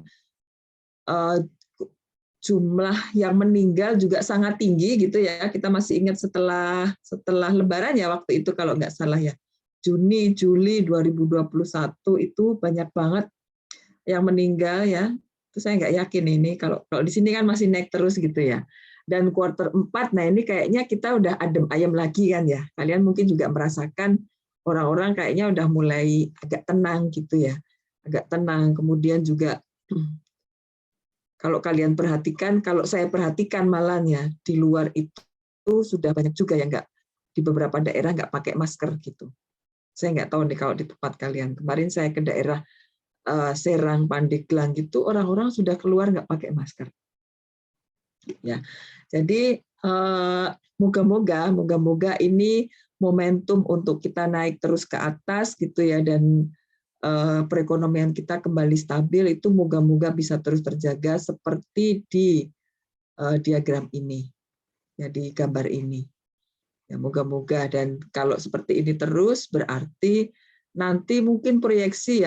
jumlah yang meninggal juga sangat tinggi gitu ya. Kita masih ingat setelah Lebaran ya waktu itu kalau nggak salah ya. Juni, Juli 2021 itu banyak banget yang meninggal ya. Itu saya nggak yakin ini kalau di sini kan masih naik terus gitu ya. Dan kuartal 4, nah ini kayaknya kita udah adem ayem lagi kan ya. Kalian mungkin juga merasakan orang-orang kayaknya udah mulai agak tenang gitu ya. Agak tenang. Kemudian juga kalau kalian perhatikan, kalau saya perhatikan malahnya di luar itu sudah banyak juga yang nggak, di beberapa daerah nggak pakai masker gitu. Saya nggak tahu nih kalau di tempat kalian. Kemarin saya ke daerah Serang, Pandeglang gitu, orang-orang sudah keluar nggak pakai masker. Ya, jadi moga-moga ini momentum untuk kita naik terus ke atas gitu ya, dan perekonomian kita kembali stabil, itu moga-moga bisa terus terjaga seperti di diagram ini, ya, di gambar ini. Ya, moga-moga, dan kalau seperti ini terus berarti nanti mungkin proyeksi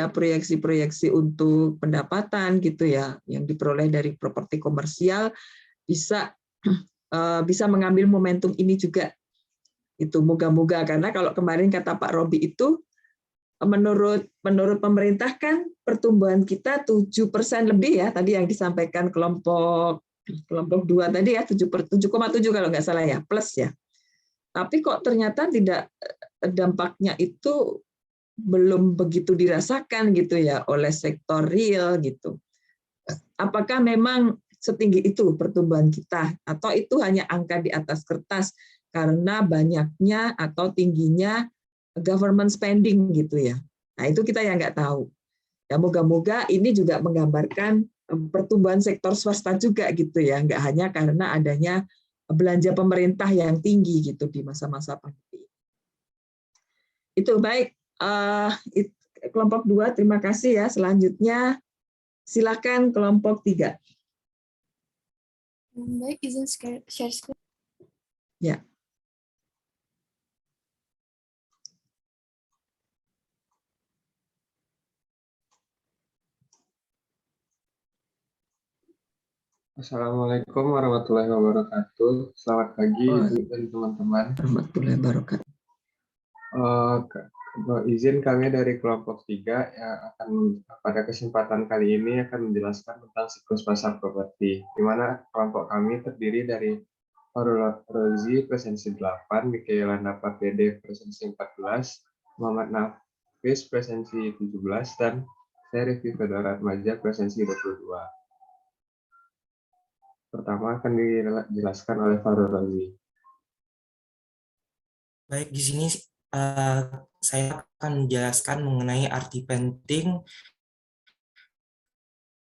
untuk pendapatan gitu ya yang diperoleh dari properti komersial bisa mengambil momentum ini juga. Itu moga-moga, karena kalau kemarin kata Pak Robi itu menurut pemerintah kan pertumbuhan kita 7% lebih ya, tadi yang disampaikan kelompok 2 tadi ya, 7,7 kalau nggak salah ya, plus ya. Tapi kok ternyata tidak, dampaknya itu belum begitu dirasakan gitu ya oleh sektor real gitu. Apakah memang setinggi itu pertumbuhan kita, atau itu hanya angka di atas kertas karena banyaknya atau tingginya government spending gitu ya. Nah itu kita yang nggak tahu. Ya, moga-moga ini juga menggambarkan pertumbuhan sektor swasta juga gitu ya, nggak hanya karena adanya belanja pemerintah yang tinggi gitu di masa-masa pandemi. Itu baik, kelompok 2 terima kasih ya. Selanjutnya silakan kelompok 3. Baik, izin share screen. Ya. Assalamualaikum warahmatullahi wabarakatuh. Selamat pagi Ibu dan teman-teman. Warahmatullahi wabarakatuh. Izin kami dari kelompok 3 yang akan pada kesempatan kali ini akan menjelaskan tentang siklus pasar properti, di mana kelompok kami terdiri dari Farul Rozi presensi 8, Mikaela Napa PD presensi 14, Muhammad Nafis presensi 17, dan saya Rifki Fedora Atmaja presensi 22. Pertama akan dijelaskan oleh Farul Rozi. Baik, di sini saya akan menjelaskan mengenai arti penting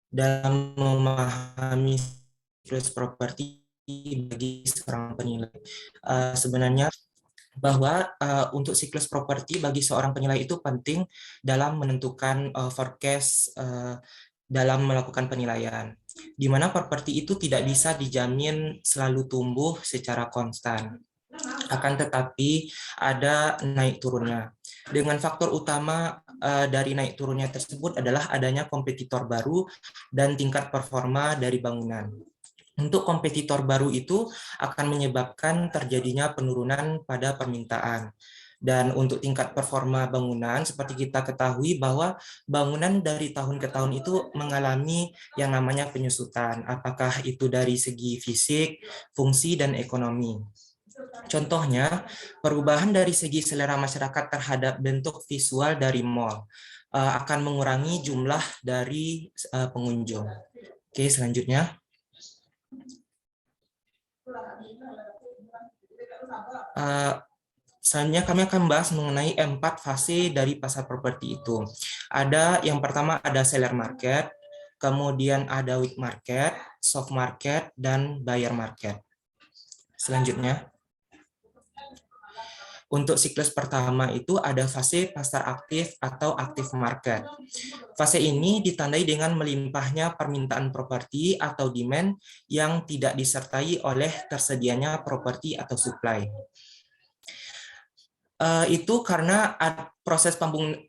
dalam memahami siklus properti bagi seorang penilai. Sebenarnya bahwa untuk siklus properti bagi seorang penilai itu penting dalam menentukan forecast dalam melakukan penilaian, di mana properti itu tidak bisa dijamin selalu tumbuh secara konstan. Akan tetapi ada naik turunnya. Dengan faktor utama dari naik turunnya tersebut adalah adanya kompetitor baru dan tingkat performa dari bangunan. Untuk kompetitor baru itu akan menyebabkan terjadinya penurunan pada permintaan. Dan untuk tingkat performa bangunan, seperti kita ketahui bahwa bangunan dari tahun ke tahun itu mengalami yang namanya penyusutan, apakah itu dari segi fisik, fungsi, dan ekonomi. Contohnya, perubahan dari segi selera masyarakat terhadap bentuk visual dari mall akan mengurangi jumlah dari pengunjung. Oke, selanjutnya. Selanjutnya kami akan membahas mengenai 4 fase dari pasar properti itu. Ada yang pertama ada seller market, kemudian ada weak market, soft market, dan buyer market. Selanjutnya, untuk siklus pertama itu ada fase pasar aktif atau active market. Fase ini ditandai dengan melimpahnya permintaan properti atau demand yang tidak disertai oleh tersedianya properti atau supply. Itu karena proses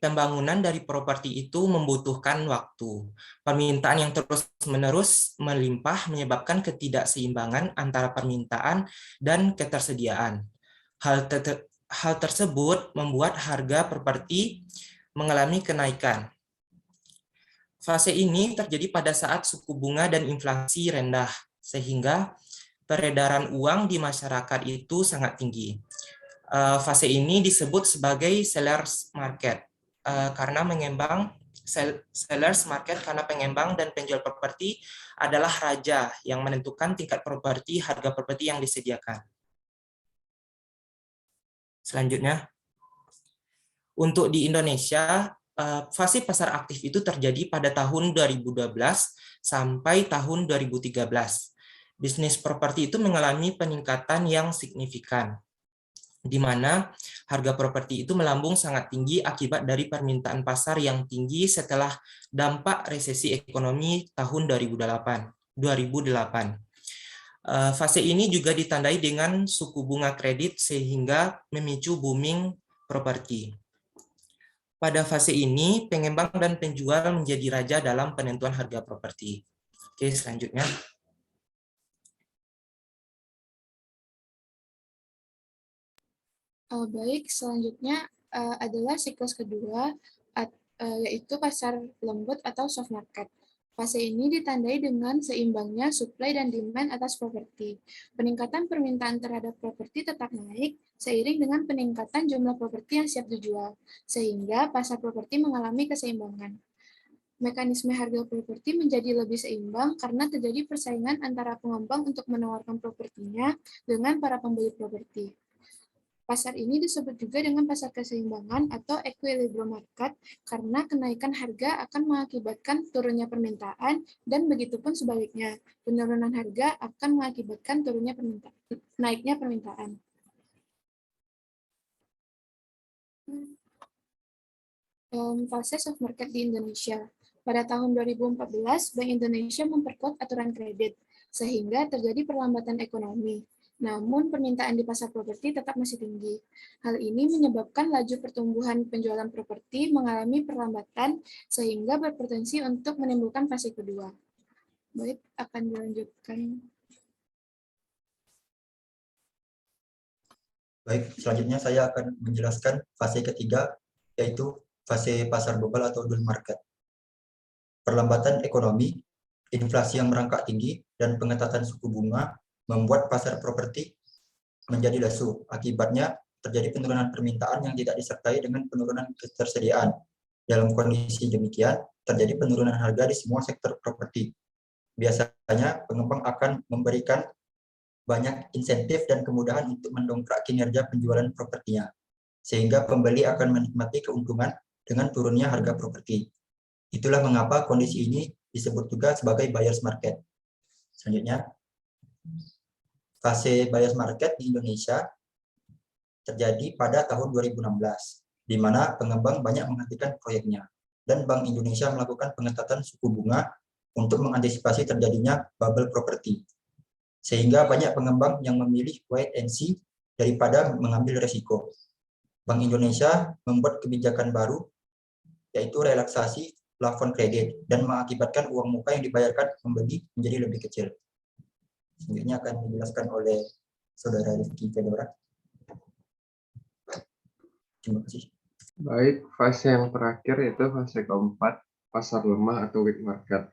pembangunan dari properti itu membutuhkan waktu. Permintaan yang terus-menerus melimpah menyebabkan ketidakseimbangan antara permintaan dan ketersediaan. hal tersebut membuat harga properti mengalami kenaikan. Fase ini terjadi pada saat suku bunga dan inflasi rendah, sehingga peredaran uang di masyarakat itu sangat tinggi. Fase ini disebut sebagai seller's market karena pengembang dan penjual properti adalah raja yang menentukan tingkat properti, harga properti yang disediakan. Selanjutnya, untuk di Indonesia, fase pasar aktif itu terjadi pada tahun 2012 sampai tahun 2013. Bisnis properti itu mengalami peningkatan yang signifikan, di mana harga properti itu melambung sangat tinggi akibat dari permintaan pasar yang tinggi setelah dampak resesi ekonomi tahun 2008. Fase ini juga ditandai dengan suku bunga kredit sehingga memicu booming properti. Pada fase ini, pengembang dan penjual menjadi raja dalam penentuan harga properti. Oke, selanjutnya. Baik, selanjutnya adalah siklus kedua, yaitu pasar lembut atau soft market. Fase ini ditandai dengan seimbangnya supply dan demand atas properti. Peningkatan permintaan terhadap properti tetap naik seiring dengan peningkatan jumlah properti yang siap dijual, sehingga pasar properti mengalami keseimbangan. Mekanisme harga properti menjadi lebih seimbang karena terjadi persaingan antara pengembang untuk menawarkan propertinya dengan para pembeli properti. Pasar ini disebut juga dengan pasar keseimbangan atau equilibrium market karena kenaikan harga akan mengakibatkan turunnya permintaan dan begitupun sebaliknya, penurunan harga akan mengakibatkan naiknya permintaan. Fase soft market di Indonesia. Pada tahun 2014, Bank Indonesia memperkuat aturan kredit, sehingga terjadi perlambatan ekonomi. Namun, permintaan di pasar properti tetap masih tinggi. Hal ini menyebabkan laju pertumbuhan penjualan properti mengalami perlambatan, sehingga berpotensi untuk menimbulkan fase kedua. Baik, akan dilanjutkan. Baik, selanjutnya saya akan menjelaskan fase ketiga, yaitu fase pasar global atau bull market. Perlambatan ekonomi, inflasi yang merangkak tinggi, dan pengetatan suku bunga membuat pasar properti menjadi lesu. Akibatnya terjadi penurunan permintaan yang tidak disertai dengan penurunan ketersediaan. Dalam kondisi demikian, terjadi penurunan harga di semua sektor properti. Biasanya pengembang akan memberikan banyak insentif dan kemudahan untuk mendongkrak kinerja penjualan propertinya, sehingga pembeli akan menikmati keuntungan dengan turunnya harga properti. Itulah mengapa kondisi ini disebut juga sebagai buyer's market. Selanjutnya, fase buyer's market di Indonesia terjadi pada tahun 2016, di mana pengembang banyak menghentikan proyeknya, dan Bank Indonesia melakukan pengetatan suku bunga untuk mengantisipasi terjadinya bubble properti. Sehingga banyak pengembang yang memilih wait and see daripada mengambil resiko. Bank Indonesia membuat kebijakan baru, yaitu relaksasi plafon kredit, dan mengakibatkan uang muka yang dibayarkan pembeli menjadi lebih kecil. Selanjutnya akan dijelaskan oleh Saudara Rifki Fedora. Terima kasih. Baik, fase yang terakhir yaitu fase keempat, pasar lemah atau weak market.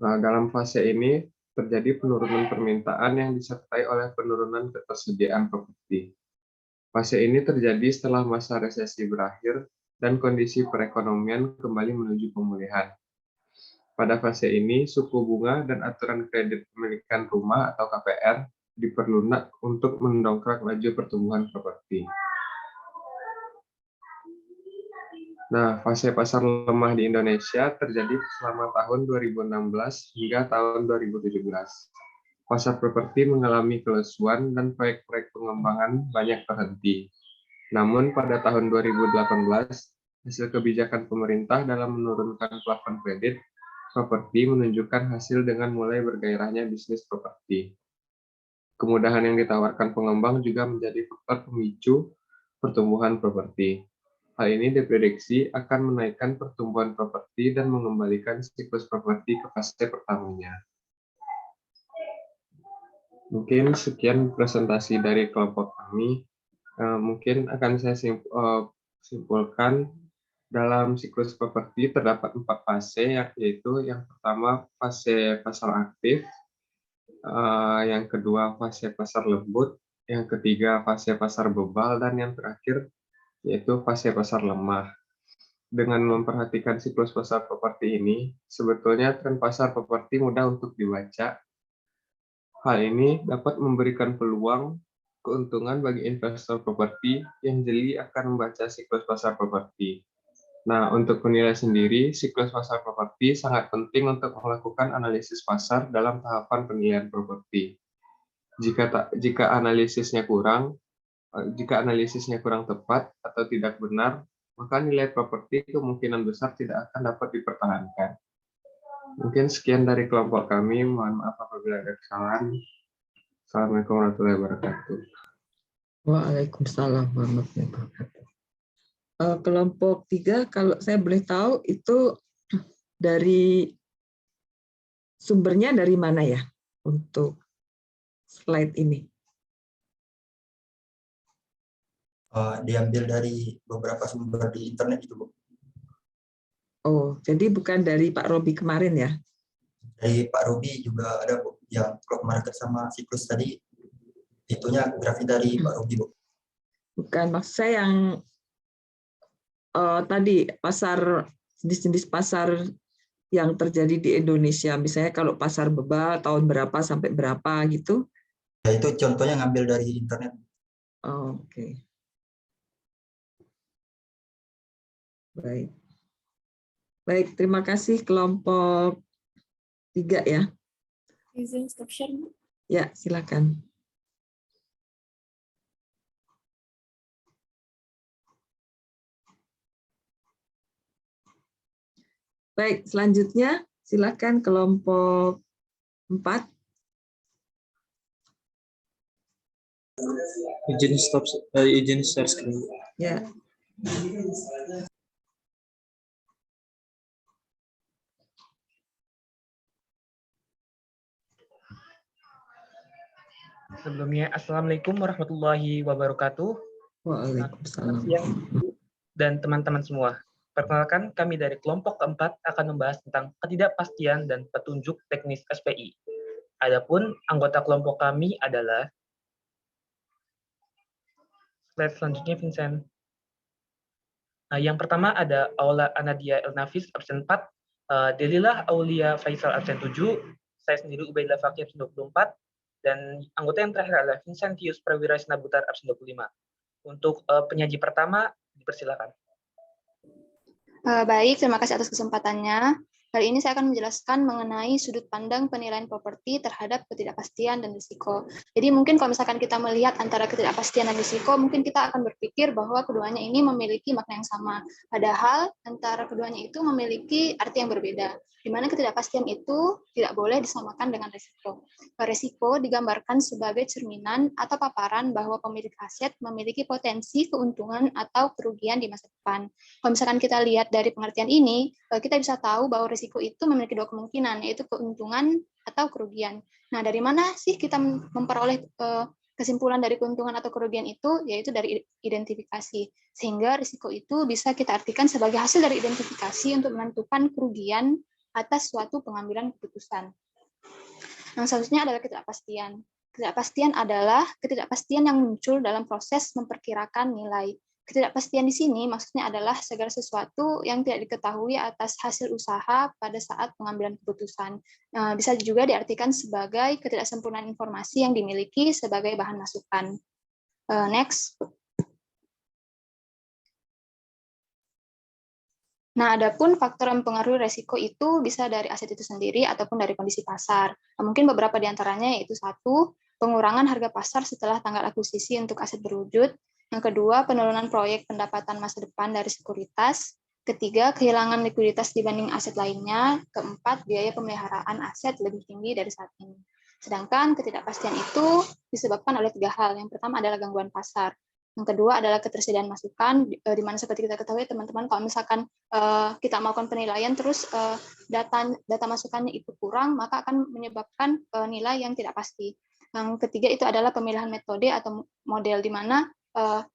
Nah, dalam fase ini terjadi penurunan permintaan yang disertai oleh penurunan ketersediaan properti. Fase ini terjadi setelah masa resesi berakhir dan kondisi perekonomian kembali menuju pemulihan. Pada fase ini, suku bunga dan aturan kredit pemilikan rumah atau KPR diperlunak untuk mendongkrak laju pertumbuhan properti. Nah, fase pasar lemah di Indonesia terjadi selama tahun 2016 hingga tahun 2017. Pasar properti mengalami kelesuan dan proyek-proyek pengembangan banyak terhenti. Namun pada tahun 2018, hasil kebijakan pemerintah dalam menurunkan plafon kredit properti menunjukkan hasil dengan mulai bergairahnya bisnis properti. Kemudahan yang ditawarkan pengembang juga menjadi faktor pemicu pertumbuhan properti. Hal ini diprediksi akan menaikkan pertumbuhan properti dan mengembalikan siklus properti ke fase pertamanya. Mungkin sekian presentasi dari kelompok kami. Mungkin akan saya simpulkan dalam siklus properti terdapat 4 fase, yaitu yang pertama fase pasar aktif, yang kedua fase pasar lembut, yang ketiga fase pasar bebal, dan yang terakhir yaitu fase pasar lemah. Dengan memperhatikan siklus pasar properti ini, sebetulnya tren pasar properti mudah untuk dibaca. Hal ini dapat memberikan peluang keuntungan bagi investor properti yang jeli akan membaca siklus pasar properti. Nah, untuk penilai sendiri, siklus pasar properti sangat penting untuk melakukan analisis pasar dalam tahapan penilaian properti. Jika analisisnya kurang tepat atau tidak benar, maka nilai properti kemungkinan besar tidak akan dapat dipertahankan. Mungkin sekian dari kelompok kami. Mohon maaf apabila ada kesalahan. Assalamualaikum warahmatullahi wabarakatuh. Waalaikumsalam warahmatullahi wabarakatuh. Kelompok 3, kalau saya boleh tahu itu dari sumbernya dari mana ya untuk slide ini? Diambil dari beberapa sumber di internet itu, Bu. Oh, jadi bukan dari Pak Robi kemarin ya? Dari Pak Robi juga ada, Bu, yang clock market sama siklus tadi, itunya grafik dari Pak Robi, Bu. Bukan, maksud saya yang tadi pasar, jenis-jenis pasar yang terjadi di Indonesia, misalnya kalau pasar bebal tahun berapa sampai berapa gitu? Ya, itu contohnya ngambil dari internet. Oh, oke. Baik. Baik, terima kasih kelompok 3 ya. Izin stop share, Bu. Ya, silakan. Baik, selanjutnya silakan kelompok 4. Izin share screen. Ya. Sebelumnya, Assalamualaikum warahmatullahi wabarakatuh. Waalaikumsalam. Dan teman-teman semua. Perkenalkan, kami dari kelompok keempat akan membahas tentang ketidakpastian dan petunjuk teknis SPI. Adapun anggota kelompok kami adalah slide selanjutnya, Vincent. Nah, yang pertama ada Aula Anadia Elnafis, absen 4, Delilah Aulia Faisal, absen 7, saya sendiri Ubaidillah Fakih, absen 24, dan anggota yang terakhir adalah Vincentius Prawira Sinabutar, absen 25. Untuk penyaji pertama, dipersilakan. Baik, terima kasih atas kesempatannya. Kali ini saya akan menjelaskan mengenai sudut pandang penilaian properti terhadap ketidakpastian dan risiko. Jadi mungkin kalau misalkan kita melihat antara ketidakpastian dan risiko, mungkin kita akan berpikir bahwa keduanya ini memiliki makna yang sama. Padahal antara keduanya itu memiliki arti yang berbeda, di mana ketidakpastian itu tidak boleh disamakan dengan risiko. Risiko digambarkan sebagai cerminan atau paparan bahwa pemilik aset memiliki potensi keuntungan atau kerugian di masa depan. Kalau misalkan kita lihat dari pengertian ini, kita bisa tahu bahwa risiko itu memiliki dua kemungkinan, yaitu keuntungan atau kerugian. Nah, dari mana sih kita memperoleh kesimpulan dari keuntungan atau kerugian itu? Yaitu dari identifikasi. Sehingga risiko itu bisa kita artikan sebagai hasil dari identifikasi untuk menentukan kerugian atas suatu pengambilan keputusan. Yang selanjutnya adalah ketidakpastian. Ketidakpastian adalah ketidakpastian yang muncul dalam proses memperkirakan nilai. Ketidakpastian di sini maksudnya adalah segala sesuatu yang tidak diketahui atas hasil usaha pada saat pengambilan keputusan. Bisa juga diartikan sebagai ketidaksempurnaan informasi yang dimiliki sebagai bahan masukan. Next. Nah, adapun faktor yang mempengaruhi resiko itu bisa dari aset itu sendiri ataupun dari kondisi pasar. Mungkin beberapa di antaranya yaitu 1, pengurangan harga pasar setelah tanggal akuisisi untuk aset berwujud. Yang kedua, penurunan proyek pendapatan masa depan dari sekuritas. Ketiga, kehilangan likuiditas dibanding aset lainnya. Keempat, biaya pemeliharaan aset lebih tinggi dari saat ini. Sedangkan ketidakpastian itu disebabkan oleh 3 hal. Yang pertama adalah gangguan pasar. Yang kedua adalah ketersediaan masukan, di mana seperti kita ketahui teman-teman, kalau misalkan kita melakukan penilaian terus data masukannya itu kurang, maka akan menyebabkan nilai yang tidak pasti. Yang ketiga itu adalah pemilihan metode atau model, di mana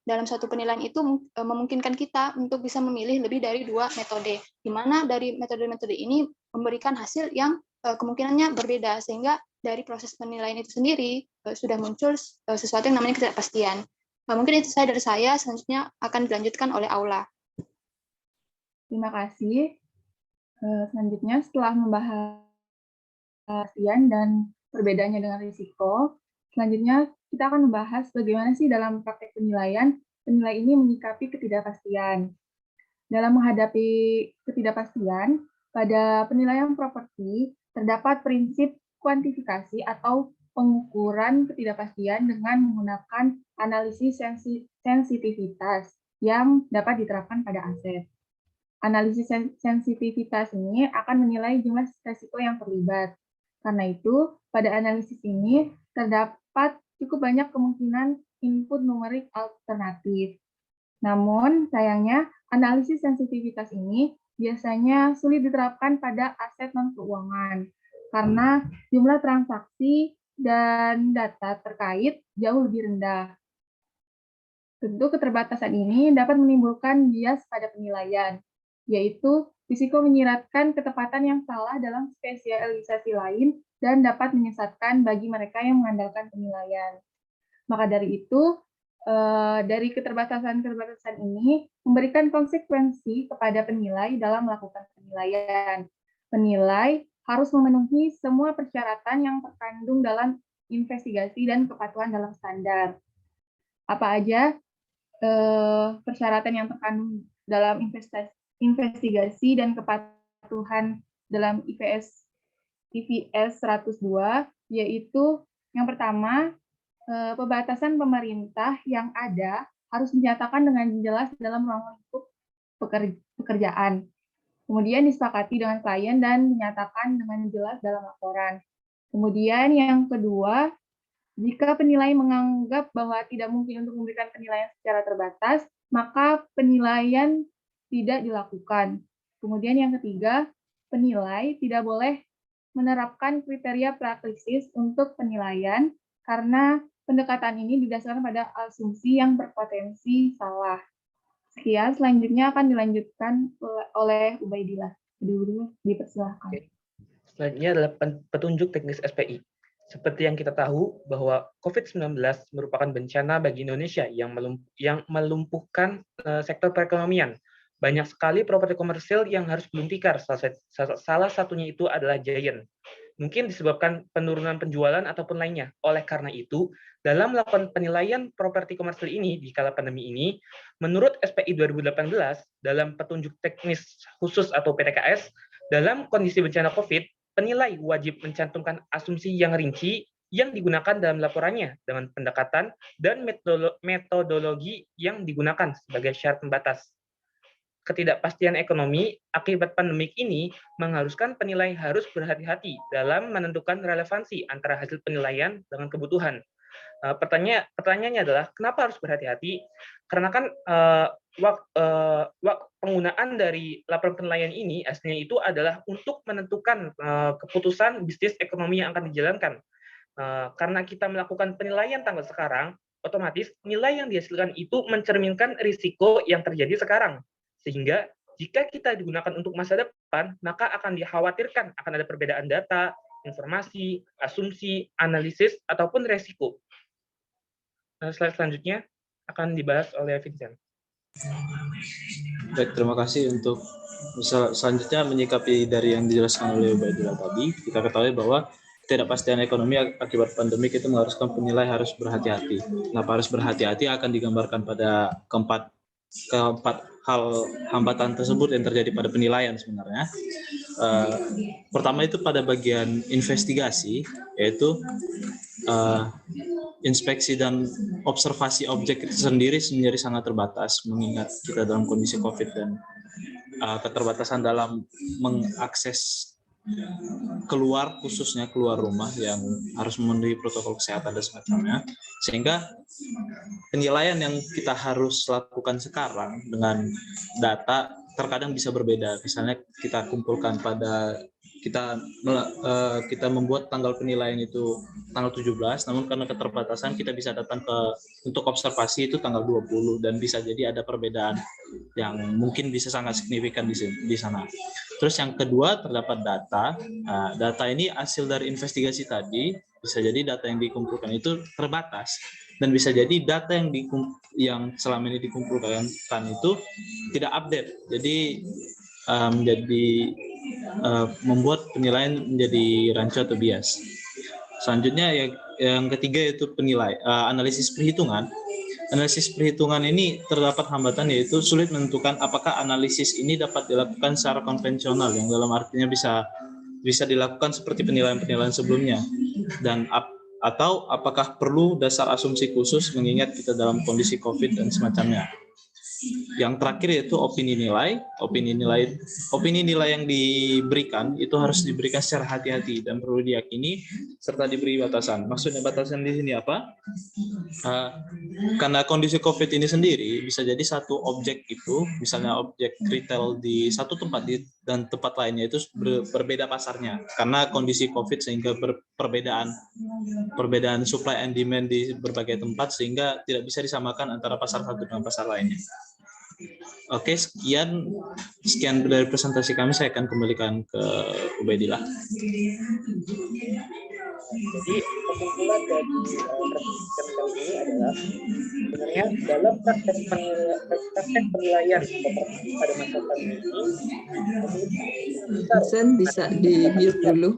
dalam suatu penilaian itu memungkinkan kita untuk bisa memilih lebih dari 2 metode, di mana dari metode-metode ini memberikan hasil yang kemungkinannya berbeda, sehingga dari proses penilaian itu sendiri sudah muncul sesuatu yang namanya ketidakpastian. Mungkin itu dari saya, selanjutnya akan dilanjutkan oleh Aula. Terima kasih. Selanjutnya, setelah membahas kepastian dan perbedaannya dengan risiko, selanjutnya kita akan membahas bagaimana sih dalam praktek penilaian, penilai ini menyikapi ketidakpastian. Dalam menghadapi ketidakpastian, pada penilaian properti terdapat prinsip kuantifikasi atau pengukuran ketidakpastian dengan menggunakan analisis sensitivitas yang dapat diterapkan pada aset. Analisis sensitivitas ini akan menilai jumlah risiko yang terlibat. Karena itu, pada analisis ini terdapat cukup banyak kemungkinan input numerik alternatif. Namun, sayangnya, analisis sensitivitas ini biasanya sulit diterapkan pada aset non-keuangan, karena jumlah transaksi dan data terkait jauh lebih rendah. Tentu keterbatasan ini dapat menimbulkan bias pada penilaian, yaitu risiko menyiratkan ketepatan yang salah dalam spesialisasi lain dan dapat menyesatkan bagi mereka yang mengandalkan penilaian. Maka dari itu, dari keterbatasan-keterbatasan ini memberikan konsekuensi kepada penilai dalam melakukan penilaian. Penilai harus memenuhi semua persyaratan yang terkandung dalam investigasi dan kepatuhan dalam standar. Apa aja persyaratan yang terkandung dalam investigasi dan kepatuhan dalam IPS 102, yaitu yang pertama, pembatasan pemerintah yang ada harus dinyatakan dengan jelas dalam ruang lingkup pekerjaan. Kemudian disepakati dengan klien dan dinyatakan dengan jelas dalam laporan. Kemudian yang kedua, jika penilai menganggap bahwa tidak mungkin untuk memberikan penilaian secara terbatas, maka penilaian tidak dilakukan. Kemudian yang ketiga, penilai tidak boleh menerapkan kriteria praklisis untuk penilaian karena pendekatan ini didasarkan pada asumsi yang berpotensi salah. Sekian, selanjutnya akan dilanjutkan oleh Ubaidillah. Dipersilahkan. Selanjutnya adalah petunjuk teknis SPI. Seperti yang kita tahu bahwa COVID-19 merupakan bencana bagi Indonesia yang melumpuhkan sektor perekonomian. Banyak sekali properti komersil yang harus gulung tikar. Salah satunya itu adalah Giant. Mungkin disebabkan penurunan penjualan ataupun lainnya. Oleh karena itu, dalam melakukan penilaian properti komersil ini di kala pandemi ini, menurut SPI 2018, dalam petunjuk teknis khusus atau PTKS, dalam kondisi bencana COVID, penilai wajib mencantumkan asumsi yang rinci yang digunakan dalam laporannya dengan pendekatan dan metodologi yang digunakan sebagai syarat pembatas. Ketidakpastian ekonomi akibat pandemik ini mengharuskan penilai harus berhati-hati dalam menentukan relevansi antara hasil penilaian dengan kebutuhan. Pertanyaannya adalah kenapa harus berhati-hati? Karena kan penggunaan dari laporan penilaian ini aslinya itu adalah untuk menentukan keputusan bisnis ekonomi yang akan dijalankan. Karena kita melakukan penilaian tanggal sekarang, otomatis nilai yang dihasilkan itu mencerminkan risiko yang terjadi sekarang. Sehingga jika kita digunakan untuk masa depan, maka akan dikhawatirkan akan ada perbedaan data, informasi, asumsi, analisis, ataupun resiko. Slide selanjutnya akan dibahas oleh Vincent. Baik, terima kasih untuk selanjutnya menyikapi dari yang dijelaskan oleh Ubaidillah tadi. Kita ketahui bahwa ketidakpastian ekonomi akibat pandemik itu mengharuskan penilai harus berhati-hati. Kenapa harus berhati-hati akan digambarkan pada keempat hal hambatan tersebut yang terjadi pada penilaian sebenarnya. Pertama itu pada bagian investigasi, yaitu inspeksi dan observasi objek itu sendiri menjadi sangat terbatas mengingat kita dalam kondisi COVID dan keterbatasan dalam mengakses keluar, khususnya keluar rumah yang harus memenuhi protokol kesehatan dan semacamnya, sehingga penilaian yang kita harus lakukan sekarang dengan data terkadang bisa berbeda. Misalnya kita kumpulkan pada kita membuat tanggal penilaian itu tanggal 17, namun karena keterbatasan kita bisa datang untuk observasi itu tanggal 20, dan bisa jadi ada perbedaan yang mungkin bisa sangat signifikan di sana. Terus yang kedua, terdapat data. Data ini hasil dari investigasi tadi, bisa jadi data yang dikumpulkan itu terbatas, dan bisa jadi data yang selama ini dikumpulkan itu tidak update, jadi membuat penilaian menjadi rancu atau bias. Selanjutnya yang ketiga yaitu analisis perhitungan. Analisis perhitungan ini terdapat hambatan, yaitu sulit menentukan apakah analisis ini dapat dilakukan secara konvensional, yang dalam artinya bisa dilakukan seperti penilaian-penilaian sebelumnya, dan atau apakah perlu dasar asumsi khusus mengingat kita dalam kondisi COVID dan semacamnya. Yang terakhir yaitu opini nilai. Opini nilai yang diberikan itu harus diberikan secara hati-hati dan perlu diyakini serta diberi batasan. Maksudnya batasan di sini apa? Karena kondisi COVID ini sendiri bisa jadi satu objek itu, misalnya objek retail di satu tempat dan tempat lainnya itu berbeda pasarnya karena kondisi COVID, sehingga perbedaan supply and demand di berbagai tempat, sehingga tidak bisa disamakan antara pasar satu dengan pasar lainnya. Oke, sekian dari presentasi kami. Saya akan kembalikan ke Ubaidillah. Jadi kesimpulan dari presentasi kali ini adalah sebenarnya dalam praktek penilaian pada masa pandemi ini, bisa di-mute dulu.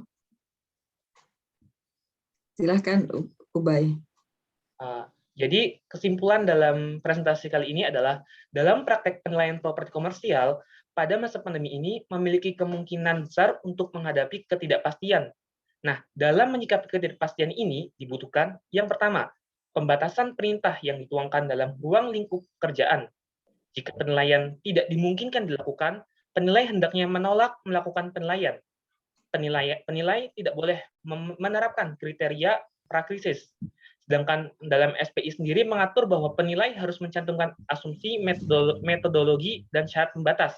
Silahkan Ubay. Jadi kesimpulan dalam presentasi kali ini adalah dalam praktek penilaian properti komersial pada masa pandemi ini memiliki kemungkinan besar untuk menghadapi ketidakpastian. Nah, dalam menyikapi ketidakpastian ini dibutuhkan yang pertama, pembatasan perintah yang dituangkan dalam ruang lingkup pekerjaan. Jika penilaian tidak dimungkinkan dilakukan, penilai hendaknya menolak melakukan penilaian. Penilai tidak boleh menerapkan kriteria prakrisis. Sedangkan dalam SPI sendiri mengatur bahwa penilai harus mencantumkan asumsi, metodologi, dan syarat pembatas.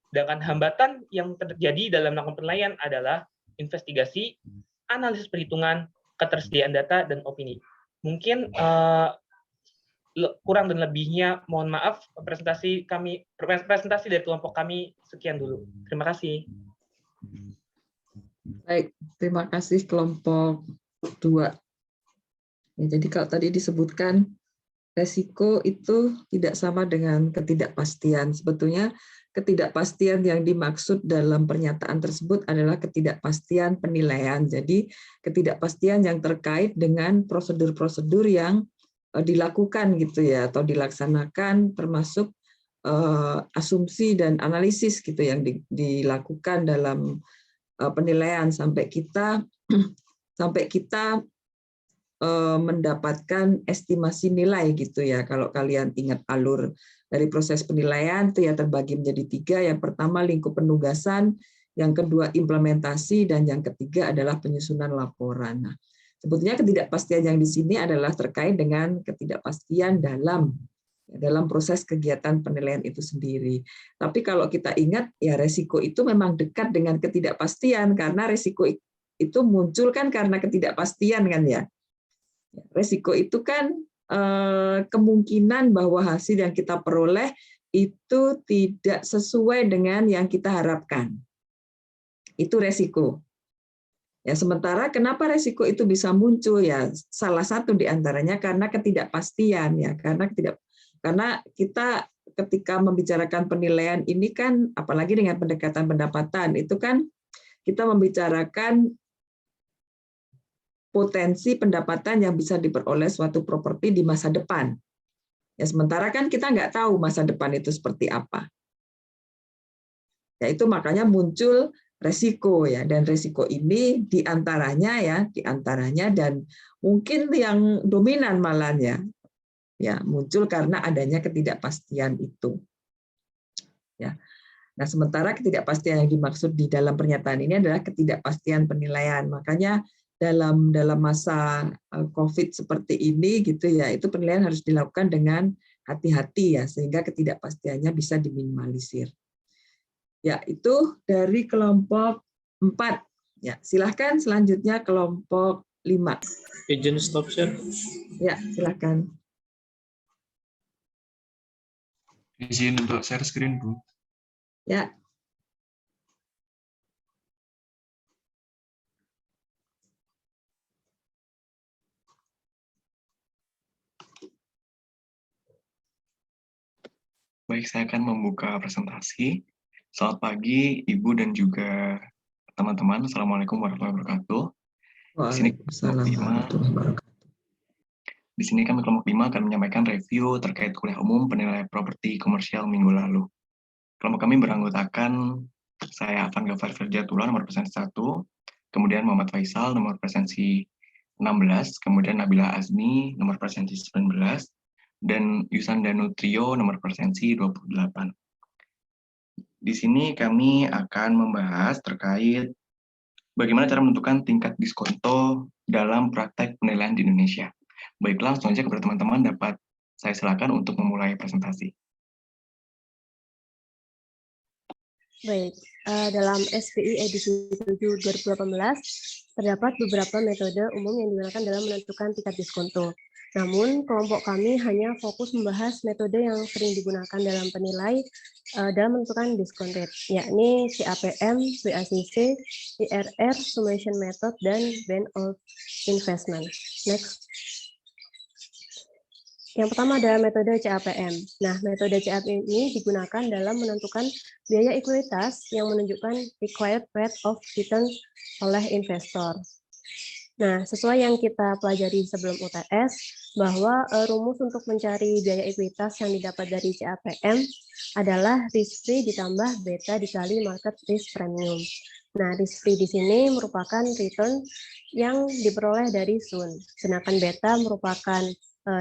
Sedangkan hambatan yang terjadi dalam melakukan penilaian adalah investigasi, analisis perhitungan, ketersediaan data, dan opini. Mungkin kurang dan lebihnya mohon maaf, presentasi dari kelompok kami sekian dulu. Terima kasih. Baik, terima kasih kelompok 2. Ya, jadi kalau tadi disebutkan resiko itu tidak sama dengan ketidakpastian. Sebetulnya ketidakpastian yang dimaksud dalam pernyataan tersebut adalah ketidakpastian penilaian. Jadi ketidakpastian yang terkait dengan prosedur-prosedur yang dilakukan gitu ya, atau dilaksanakan, termasuk asumsi dan analisis gitu yang dilakukan dalam penilaian sampai kita mendapatkan estimasi nilai gitu ya. Kalau kalian ingat alur dari proses penilaian itu ya terbagi menjadi 3. Yang pertama lingkup penugasan, yang kedua implementasi, dan yang ketiga adalah penyusunan laporan. Nah, sebetulnya ketidakpastian yang di sini adalah terkait dengan ketidakpastian dalam proses kegiatan penilaian itu sendiri. Tapi kalau kita ingat ya resiko itu memang dekat dengan ketidakpastian karena resiko itu muncul kan karena ketidakpastian kan ya. Resiko itu kan kemungkinan bahwa hasil yang kita peroleh itu tidak sesuai dengan yang kita harapkan. Itu resiko. Ya, sementara kenapa resiko itu bisa muncul ya? Salah satu di antaranya karena ketidakpastian ya, karena kita ketika membicarakan penilaian ini kan apalagi dengan pendekatan pendapatan itu kan kita membicarakan potensi pendapatan yang bisa diperoleh suatu properti di masa depan. Ya, sementara kan kita nggak tahu masa depan itu seperti apa. Ya, itu makanya muncul resiko ya, dan resiko ini diantaranya dan mungkin yang dominan malahnya ya muncul karena adanya ketidakpastian itu. Ya. Nah, sementara ketidakpastian yang dimaksud di dalam pernyataan ini adalah ketidakpastian penilaian. Makanya dalam masa COVID seperti ini gitu ya, itu penilaian harus dilakukan dengan hati-hati ya sehingga ketidakpastiannya bisa diminimalisir. Ya, itu dari kelompok 4. Ya, silahkan selanjutnya kelompok 5. Izin stop share. Ya, silahkan. Izin untuk share screen, Bu. Ya. Baik, saya akan membuka presentasi. Selamat pagi, Ibu dan juga teman-teman. Assalamualaikum warahmatullahi wabarakatuh. Waalaikumsalam warahmatullahi wabarakatuh. Di sini kami kelompok 5 akan menyampaikan review terkait kuliah umum penilaian properti komersial minggu lalu. Kelompok kami beranggotakan saya Afan Ghaffar Firjatullah nomor presensi 1, kemudian Muhammad Faisal nomor presensi 16, kemudian Nabila Azmi nomor presensi 19, dan Yusan Danutrio nomor presensi 28. Di sini kami akan membahas terkait bagaimana cara menentukan tingkat diskonto dalam praktek penilaian di Indonesia. Baiklah, langsung saja kepada teman-teman dapat saya silakan untuk memulai presentasi. Baik, dalam SPI edisi 7 2018 terdapat beberapa metode umum yang digunakan dalam menentukan tingkat diskonto. Namun, kelompok kami hanya fokus membahas metode yang sering digunakan dalam penilai dalam menentukan diskon rate, yakni CAPM, WACC, IRR, Summation Method, dan Band of Investment. Next. Yang pertama adalah metode CAPM. Nah, metode CAPM ini digunakan dalam menentukan biaya ekuitas yang menunjukkan required rate of return oleh investor. Nah, sesuai yang kita pelajari sebelum UTS, bahwa rumus untuk mencari biaya ekuitas yang didapat dari CAPM adalah risk free ditambah beta dikali market risk premium. Nah, risk free di sini merupakan return yang diperoleh dari Sun, sedangkan beta merupakan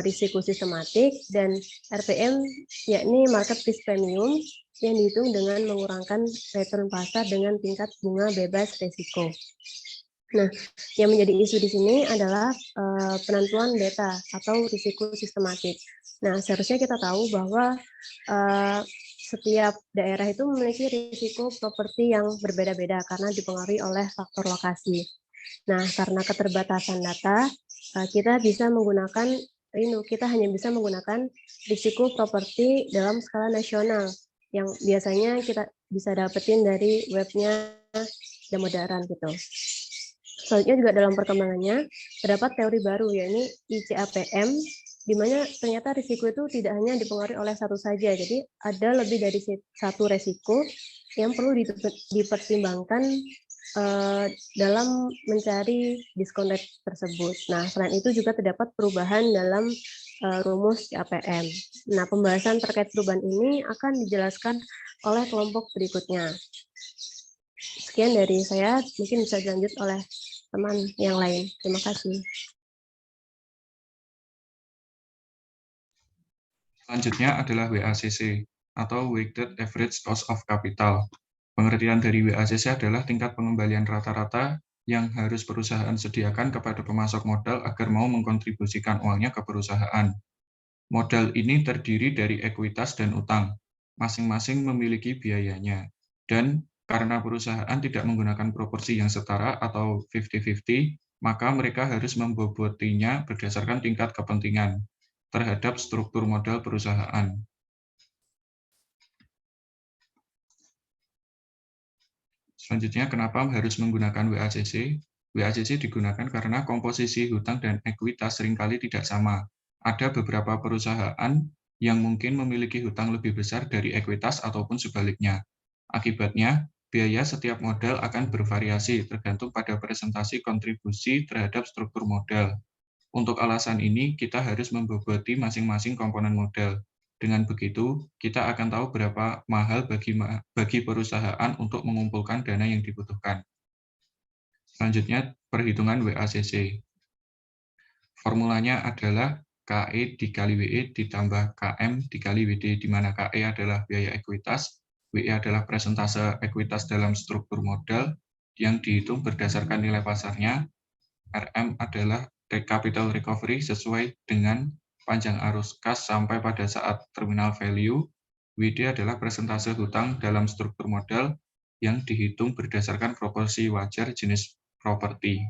risiko sistematik, dan RPM yakni market risk premium yang dihitung dengan mengurangkan return pasar dengan tingkat bunga bebas risiko. Nah, yang menjadi isu di sini adalah penentuan beta atau risiko sistematik. Nah, seharusnya kita tahu bahwa setiap daerah itu memiliki risiko properti yang berbeda-beda karena dipengaruhi oleh faktor lokasi. Nah, karena keterbatasan data, kita hanya bisa menggunakan risiko properti dalam skala nasional yang biasanya kita bisa dapetin dari webnya Damodaran gitu. Selanjutnya juga dalam perkembangannya terdapat teori baru yakni ICAPM, di mana ternyata risiko itu tidak hanya dipengaruhi oleh satu saja, jadi ada lebih dari satu risiko yang perlu dipertimbangkan dalam mencari diskon rate tersebut. Nah, selain itu juga terdapat perubahan dalam rumus CAPM. Nah, pembahasan terkait perubahan ini akan dijelaskan oleh kelompok berikutnya. Sekian dari saya, mungkin bisa dilanjut oleh teman yang lain. Terima kasih. Selanjutnya adalah WACC atau Weighted Average Cost of Capital. Pengertian dari WACC adalah tingkat pengembalian rata-rata yang harus perusahaan sediakan kepada pemasok modal agar mau mengkontribusikan uangnya ke perusahaan. Modal ini terdiri dari ekuitas dan utang. Masing-masing memiliki biayanya. Dan karena perusahaan tidak menggunakan proporsi yang setara atau 50-50, maka mereka harus membobotinya berdasarkan tingkat kepentingan terhadap struktur modal perusahaan. Selanjutnya, kenapa harus menggunakan WACC? WACC digunakan karena komposisi hutang dan ekuitas seringkali tidak sama. Ada beberapa perusahaan yang mungkin memiliki hutang lebih besar dari ekuitas ataupun sebaliknya. Akibatnya, biaya setiap modal akan bervariasi tergantung pada presentasi kontribusi terhadap struktur modal. Untuk alasan ini, kita harus memboboti masing-masing komponen modal. Dengan begitu, kita akan tahu berapa mahal bagi perusahaan untuk mengumpulkan dana yang dibutuhkan. Selanjutnya, perhitungan WACC. Formulanya adalah KE dikali WE ditambah KM dikali WD, di mana KE adalah biaya ekuitas, WE adalah persentase ekuitas dalam struktur modal yang dihitung berdasarkan nilai pasarnya, RM adalah capital recovery sesuai dengan panjang arus kas sampai pada saat terminal value, WD adalah persentase hutang dalam struktur modal yang dihitung berdasarkan proporsi wajar jenis properti.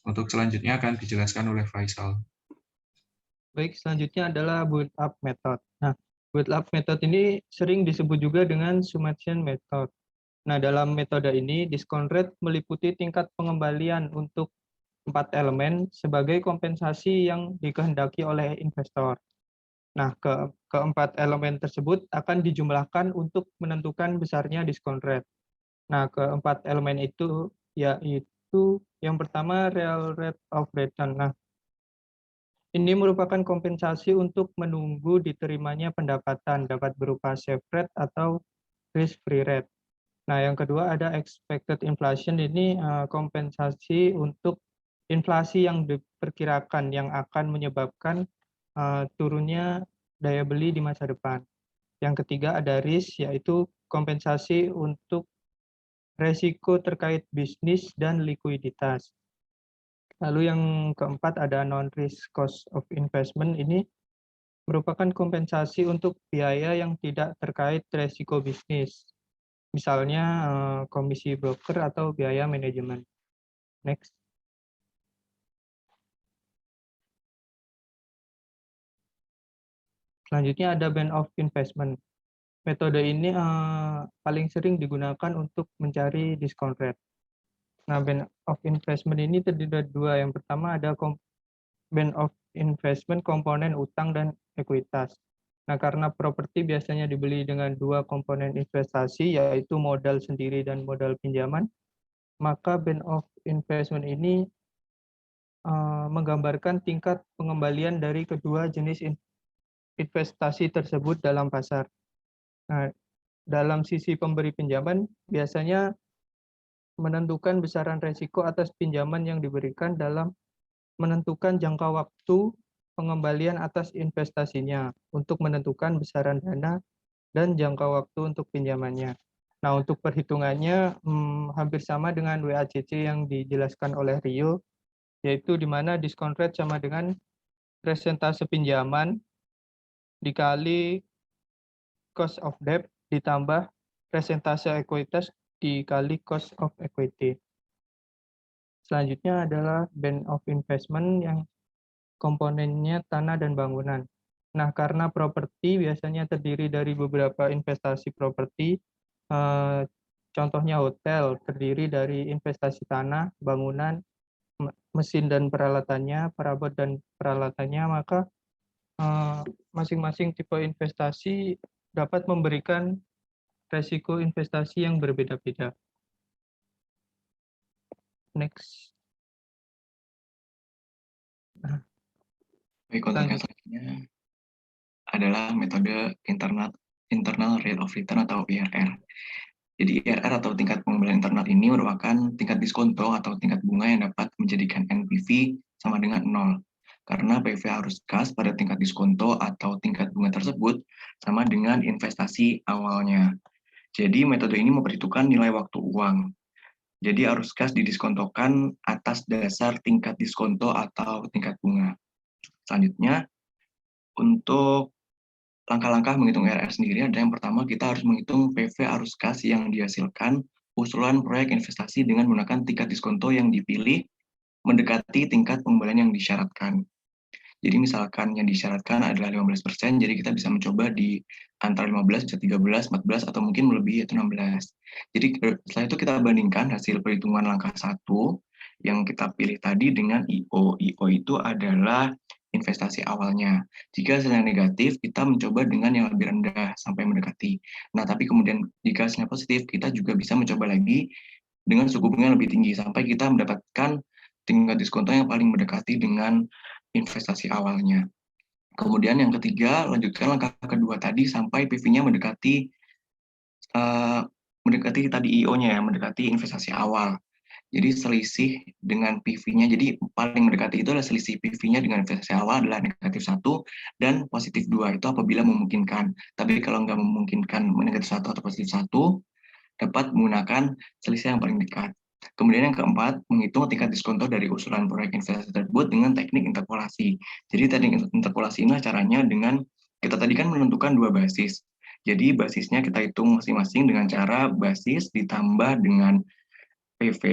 Untuk selanjutnya akan dijelaskan oleh Faisal. Baik, selanjutnya adalah build-up method. Nah, build-up method ini sering disebut juga dengan summation method. Nah, dalam metode ini, discount rate meliputi tingkat pengembalian untuk 4 elemen sebagai kompensasi yang dikehendaki oleh investor. Nah, keempat elemen tersebut akan dijumlahkan untuk menentukan besarnya discount rate. Nah, keempat elemen itu yaitu yang pertama real rate of return. Nah, ini merupakan kompensasi untuk menunggu diterimanya pendapatan, dapat berupa save rate atau risk-free rate. Nah, yang kedua ada expected inflation, ini kompensasi untuk inflasi yang diperkirakan yang akan menyebabkan turunnya daya beli di masa depan. Yang ketiga ada risk, yaitu kompensasi untuk resiko terkait bisnis dan likuiditas. Lalu yang keempat ada non-risk cost of investment, ini merupakan kompensasi untuk biaya yang tidak terkait resiko bisnis. Misalnya komisi broker atau biaya manajemen. Next. Selanjutnya ada band of investment. Metode ini paling sering digunakan untuk mencari discount rate. Nah, band of investment ini terdiri dari dua. Yang pertama ada band of investment komponen utang dan ekuitas. Nah, karena properti biasanya dibeli dengan dua komponen investasi, yaitu modal sendiri dan modal pinjaman, maka band of investment ini menggambarkan tingkat pengembalian dari kedua jenis investasi tersebut dalam pasar. Nah, dalam sisi pemberi pinjaman, biasanya menentukan besaran resiko atas pinjaman yang diberikan dalam menentukan jangka waktu pengembalian atas investasinya untuk menentukan besaran dana dan jangka waktu untuk pinjamannya. Nah, untuk perhitungannya hampir sama dengan WACC yang dijelaskan oleh Rio, yaitu di mana discount rate sama dengan persentase pinjaman dikali cost of debt ditambah persentase ekuitas dikali cost of equity. Selanjutnya adalah band of investment yang komponennya tanah dan bangunan. Nah, karena properti biasanya terdiri dari beberapa investasi properti, contohnya hotel terdiri dari investasi tanah, bangunan, mesin dan peralatannya, perabot dan peralatannya, maka masing-masing tipe investasi dapat memberikan resiko investasi yang berbeda-beda. Next. Baik, untuk yang selanjutnya adalah metode internal rate of return atau IRR. Jadi IRR atau tingkat pengembalian internal ini merupakan tingkat diskonto atau tingkat bunga yang dapat menjadikan NPV sama dengan 0. Karena PV harus kas pada tingkat diskonto atau tingkat bunga tersebut sama dengan investasi awalnya. Jadi metode ini memperhitungkan nilai waktu uang. Jadi arus kas didiskontokan atas dasar tingkat diskonto atau tingkat bunga. Selanjutnya, untuk langkah-langkah menghitung IRR sendiri ada yang pertama kita harus menghitung PV arus kas yang dihasilkan usulan proyek investasi dengan menggunakan tingkat diskonto yang dipilih mendekati tingkat pengembalian yang disyaratkan. Jadi misalkan yang disyaratkan adalah 15%, jadi kita bisa mencoba di antara 15, bisa 13, 14, atau mungkin melebihi yaitu 16. Jadi setelah itu kita bandingkan hasil perhitungan langkah 1 yang kita pilih tadi dengan IO. IO itu adalah investasi awalnya. Jika hasilnya negatif, kita mencoba dengan yang lebih rendah sampai mendekati. Nah, tapi kemudian jika hasilnya positif, kita juga bisa mencoba lagi dengan suku bunga yang lebih tinggi sampai kita mendapatkan tingkat diskonto yang paling mendekati dengan investasi awalnya. Kemudian yang ketiga, lanjutkan langkah kedua tadi sampai PV-nya mendekati tadi IO-nya ya, mendekati investasi awal. Jadi selisih dengan PV-nya, jadi paling mendekati itu adalah selisih PV-nya dengan investasi awal adalah negatif 1 dan positif 2, itu apabila memungkinkan. Tapi kalau nggak memungkinkan negatif 1 atau positif 1, dapat menggunakan selisih yang paling dekat. Kemudian yang keempat, menghitung tingkat diskonto dari usulan proyek investasi tersebut dengan teknik interpolasi. Jadi teknik interpolasi ini caranya dengan, kita tadi kan menentukan dua basis. Jadi basisnya kita hitung masing-masing dengan cara basis ditambah dengan PV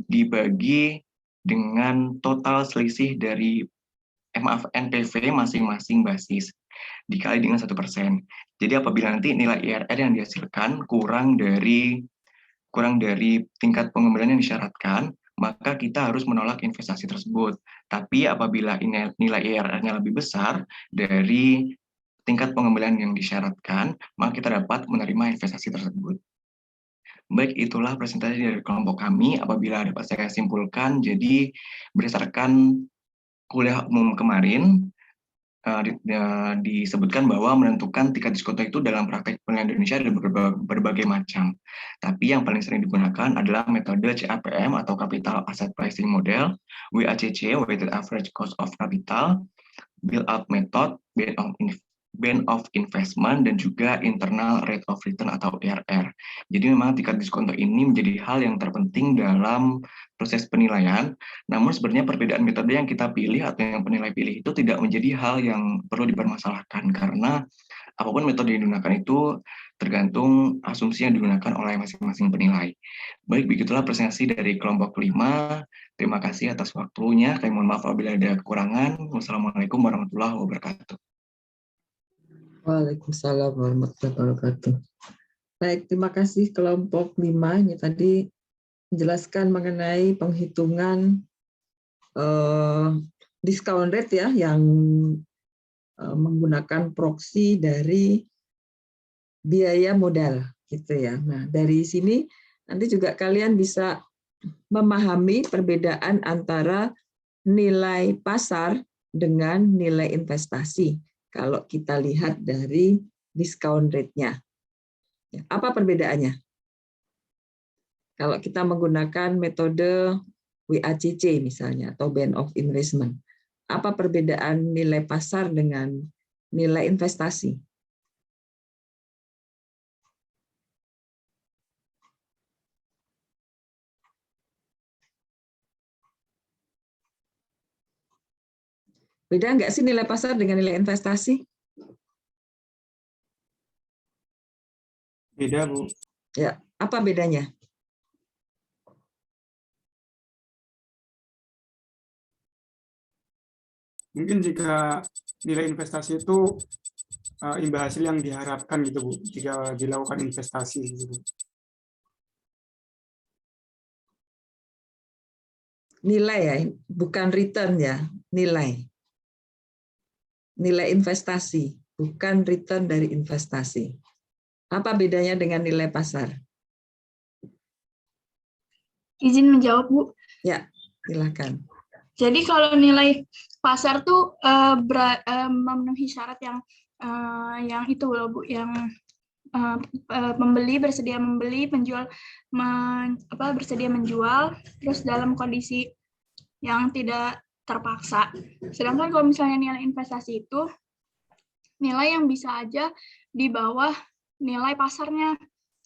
dibagi dengan total selisih dari NPV masing-masing basis dikali dengan 1%. Jadi apabila nanti nilai IRR yang dihasilkan kurang dari tingkat pengembalian yang disyaratkan, maka kita harus menolak investasi tersebut. Tapi apabila nilai IRR-nya lebih besar dari tingkat pengembalian yang disyaratkan, maka kita dapat menerima investasi tersebut. Baik, itulah presentasi dari kelompok kami. Apabila dapat saya simpulkan, jadi berdasarkan kuliah umum kemarin, disebutkan bahwa menentukan tingkat diskonto itu dalam praktek penilaian Indonesia ada berbagai macam. Tapi yang paling sering digunakan adalah metode CAPM atau Capital Asset Pricing Model, WACC, Weighted Average Cost of Capital, Build-up Method, Band of Investment, dan juga Internal Rate of Return atau IRR. Jadi memang tingkat diskonto ini menjadi hal yang terpenting dalam proses penilaian. Namun sebenarnya perbedaan metode yang kita pilih atau yang penilai pilih itu tidak menjadi hal yang perlu dipermasalahkan, karena apapun metode yang digunakan itu tergantung asumsi yang digunakan oleh masing-masing penilai. Baik, begitulah presentasi dari kelompok 5. Terima kasih atas waktunya. Kami mohon maaf apabila ada kekurangan. Wassalamualaikum warahmatullahi wabarakatuh. Waalaikumsalam warahmatullahi wabarakatuh. Baik, terima kasih kelompok 5. Ini tadi menjelaskan mengenai penghitungan discount rate ya, yang menggunakan proksi dari biaya modal gitu ya. Nah, dari sini nanti juga kalian bisa memahami perbedaan antara nilai pasar dengan nilai investasi. Kalau kita lihat dari discount rate-nya. Apa perbedaannya? Kalau kita menggunakan metode WACC misalnya, atau Band of Investment, apa perbedaan nilai pasar dengan nilai investasi? Beda nggak sih nilai pasar dengan nilai investasi? Beda, Bu. Ya, apa bedanya? Mungkin jika nilai investasi itu imbal hasil yang diharapkan gitu, Bu, jika dilakukan investasi gitu. Nilai ya, bukan return ya, nilai. Nilai investasi, bukan return dari investasi. Apa bedanya dengan nilai pasar? Izin menjawab, Bu. Ya, silakan. Jadi kalau nilai pasar tuh memenuhi syarat yang itu loh, Bu, yang pembeli bersedia membeli, penjual bersedia menjual, terus dalam kondisi yang tidak terpaksa. Sedangkan kalau misalnya nilai investasi itu nilai yang bisa aja di bawah nilai pasarnya,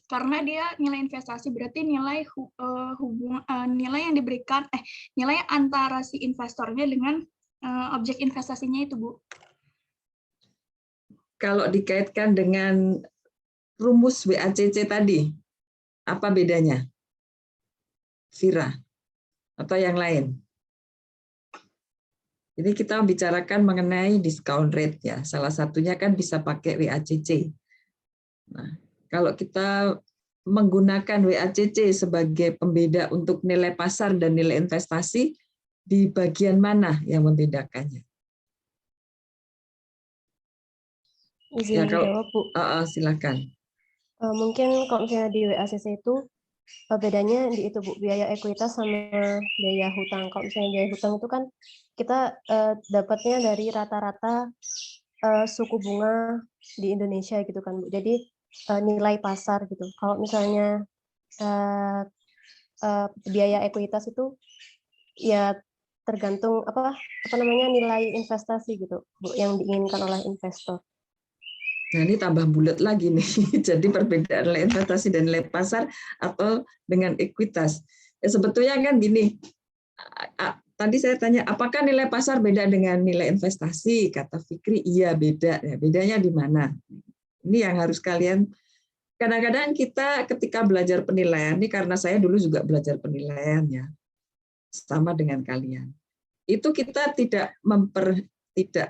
karena dia nilai investasi berarti nilai nilai yang diberikan nilai antara si investornya dengan objek investasinya itu, Bu. Kalau dikaitkan dengan rumus WACC tadi, apa bedanya? Vira atau yang lain? Jadi kita bicarakan mengenai discount rate ya. Salah satunya kan bisa pakai WACC. Nah, kalau kita menggunakan WACC sebagai pembeda untuk nilai pasar dan nilai investasi, di bagian mana yang membedakannya? Izin dijawab, Bu. Silakan. Mungkin kalau misalnya di WACC itu bedanya di itu, Bu, biaya ekuitas sama biaya hutang. Kalau misalnya biaya hutang itu kan kita dapatnya dari rata-rata suku bunga di Indonesia gitu kan, Bu. Jadi nilai pasar gitu. Kalau misalnya biaya ekuitas itu ya tergantung apa namanya nilai investasi gitu, Bu, yang diinginkan oleh investor. Nah, ini tambah bulat lagi nih. Jadi perbedaan nilai investasi dan nilai pasar atau dengan ekuitas. Ya, sebetulnya kan gini, tadi saya tanya, apakah nilai pasar beda dengan nilai investasi? Kata Fikri, iya beda. Ya, bedanya di mana? Ini yang harus kalian, kadang-kadang kita ketika belajar penilaian, ini karena saya dulu juga belajar penilaian ya, sama dengan kalian. Itu kita tidak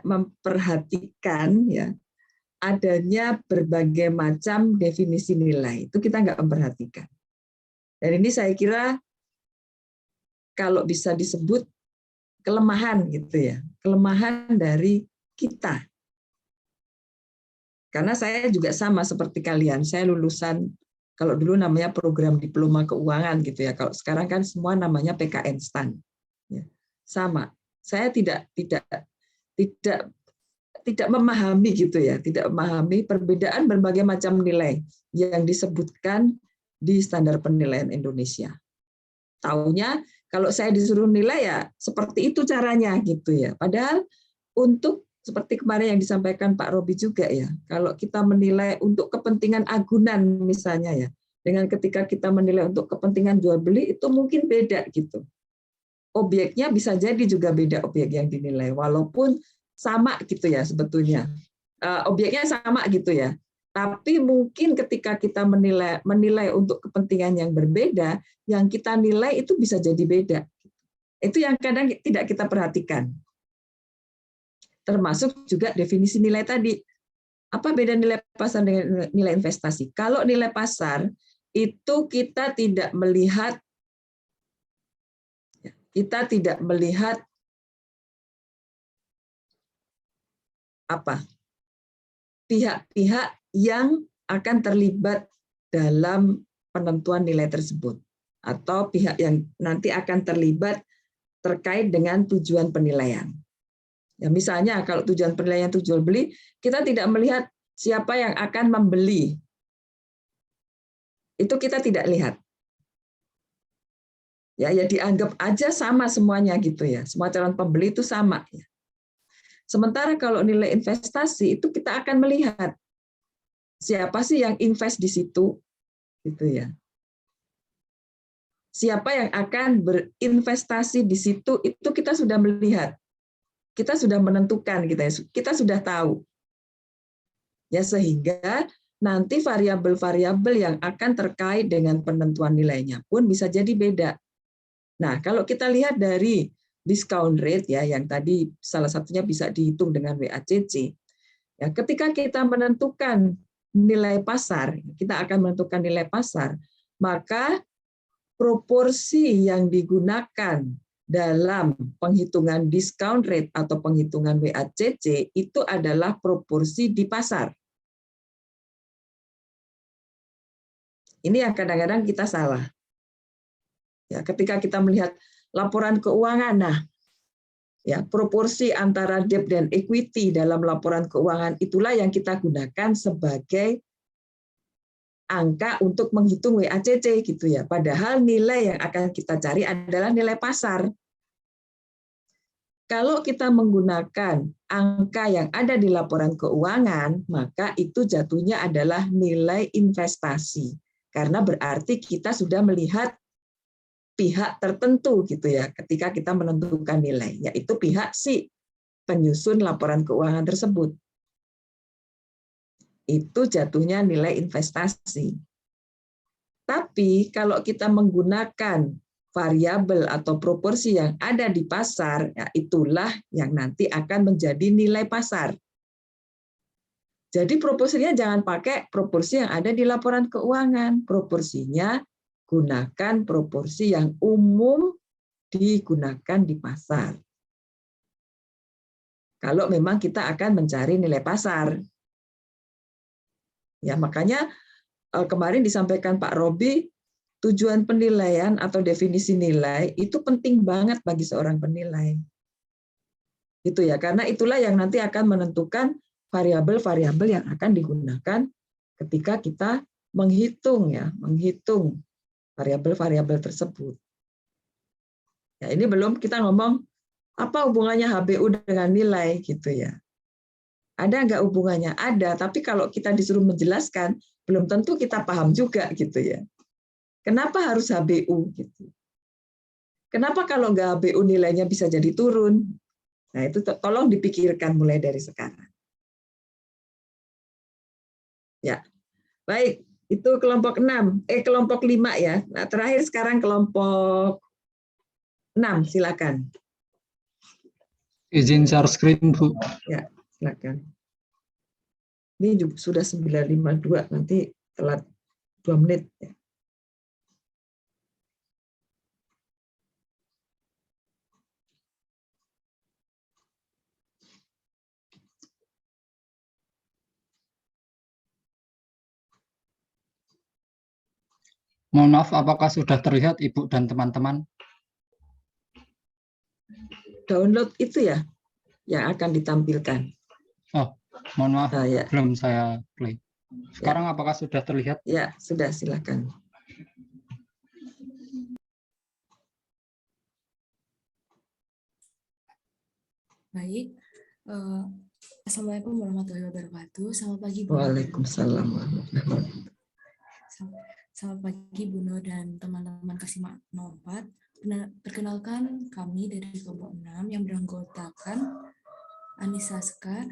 memperhatikan ya adanya berbagai macam definisi nilai. Itu kita nggak memperhatikan. Dan ini saya kira kalau bisa disebut kelemahan gitu ya, kelemahan dari kita. Karena saya juga sama seperti kalian, saya lulusan, kalau dulu namanya program diploma keuangan gitu ya, kalau sekarang kan semua namanya PKN STAN. Ya, sama, saya tidak memahami gitu ya, tidak memahami perbedaan berbagai macam nilai yang disebutkan di standar penilaian Indonesia. Taunya kalau saya disuruh nilai ya seperti itu caranya gitu ya. Padahal untuk seperti kemarin yang disampaikan Pak Robi juga ya, kalau kita menilai untuk kepentingan agunan misalnya ya, dengan ketika kita menilai untuk kepentingan jual beli itu mungkin beda gitu. Objeknya bisa jadi juga beda objek yang dinilai, walaupun sama gitu ya sebetulnya. Objeknya sama gitu ya. Tapi mungkin ketika kita menilai untuk kepentingan yang berbeda, yang kita nilai itu bisa jadi beda. Itu yang kadang tidak kita perhatikan. Termasuk juga definisi nilai tadi. Apa beda nilai pasar dengan nilai investasi? Kalau nilai pasar itu kita tidak melihat apa? Pihak-pihak yang akan terlibat dalam penentuan nilai tersebut atau pihak yang nanti akan terlibat terkait dengan tujuan penilaian. Ya, misalnya kalau tujuan penilaian itu jual beli, kita tidak melihat siapa yang akan membeli. Itu kita tidak lihat. Ya dianggap aja sama semuanya gitu ya. Semua calon pembeli itu sama ya. Sementara kalau nilai investasi itu kita akan melihat siapa sih yang invest di situ, gitu ya. Siapa yang akan berinvestasi di situ itu kita sudah melihat, kita sudah menentukan, kita sudah tahu. Ya sehingga nanti variabel-variabel yang akan terkait dengan penentuan nilainya pun bisa jadi beda. Nah kalau kita lihat dari discount rate ya, yang tadi salah satunya bisa dihitung dengan WACC. Ya ketika kita menentukan nilai pasar, kita akan menentukan nilai pasar, maka proporsi yang digunakan dalam penghitungan discount rate atau penghitungan WACC itu adalah proporsi di pasar. Ini yang kadang-kadang kita salah. Ya, ketika kita melihat laporan keuangan, nah, ya proporsi antara debt dan equity dalam laporan keuangan itulah yang kita gunakan sebagai angka untuk menghitung WACC gitu ya. Padahal nilai yang akan kita cari adalah nilai pasar. Kalau kita menggunakan angka yang ada di laporan keuangan, maka itu jatuhnya adalah nilai investasi. Karena berarti kita sudah melihat pihak tertentu gitu ya ketika kita menentukan nilai, yaitu pihak si penyusun laporan keuangan tersebut. Itu jatuhnya nilai investasi. Tapi kalau kita menggunakan variabel atau proporsi yang ada di pasar, ya itulah yang nanti akan menjadi nilai pasar. Jadi proporsinya jangan pakai proporsi yang ada di laporan keuangan. Proporsinya gunakan proporsi yang umum digunakan di pasar. Kalau memang kita akan mencari nilai pasar. Ya, makanya kemarin disampaikan Pak Robi, tujuan penilaian atau definisi nilai itu penting banget bagi seorang penilai. Gitu ya, karena itulah yang nanti akan menentukan variabel-variabel yang akan digunakan ketika kita menghitung variabel-variabel tersebut. Ya, ini belum kita ngomong apa hubungannya HBU dengan nilai gitu ya. Ada nggak hubungannya? Ada, tapi kalau kita disuruh menjelaskan, belum tentu kita paham juga gitu ya. Kenapa harus HBU gitu? Kenapa kalau nggak HBU nilainya bisa jadi turun? Nah itu tolong dipikirkan mulai dari sekarang. Ya, baik. Itu kelompok 6, kelompok 5 ya. Nah, terakhir sekarang kelompok 6, silakan. Izin share screen, Bu. Ya, silakan. Ini juga sudah 9.52, nanti telat 2 menit. Ya. Mohon maaf, apakah sudah terlihat Ibu dan teman-teman? Download itu ya, yang akan ditampilkan. Oh, mohon maaf, ya. belum saya play. Sekarang apakah sudah terlihat? Ya, sudah, silakan. Baik, Assalamualaikum warahmatullahi wabarakatuh. Selamat pagi, Bu. Waalaikumsalam warahmatullahi wabarakatuh. Selamat pagi, Bu Nur dan teman-teman Kasimak 04. Perkenalkan kami dari kelompok 6 yang beranggotakan Anissa Sekar,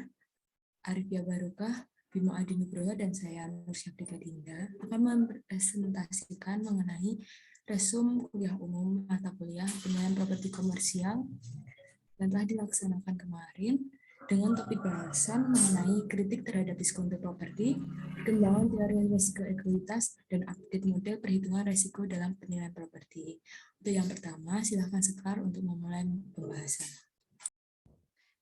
Arifia Barokah, Bimo Adi Nugroho, dan saya Nur Syafrika Dinda akan mempresentasikan mengenai resum kuliah umum mata kuliah penilaian properti komersial dan telah dilaksanakan kemarin dengan topik bahasan mengenai kritik terhadap diskonto properti, perkembangan teori risiko ekuitas, dan update model perhitungan risiko dalam penilaian properti. Untuk yang pertama, silakan Sekar untuk memulai pembahasan.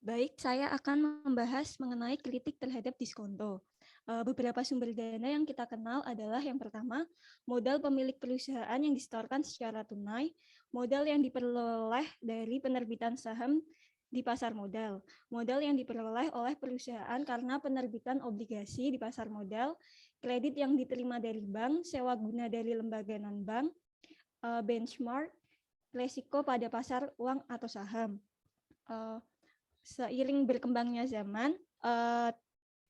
Baik, saya akan membahas mengenai kritik terhadap diskonto. Beberapa sumber dana yang kita kenal adalah yang pertama, modal pemilik perusahaan yang disetorkan secara tunai, modal yang diperoleh dari penerbitan saham di pasar modal, modal yang diperoleh oleh perusahaan karena penerbitan obligasi di pasar modal, kredit yang diterima dari bank, sewa guna dari lembaga non-bank, benchmark, resiko pada pasar uang atau saham. Seiring berkembangnya zaman,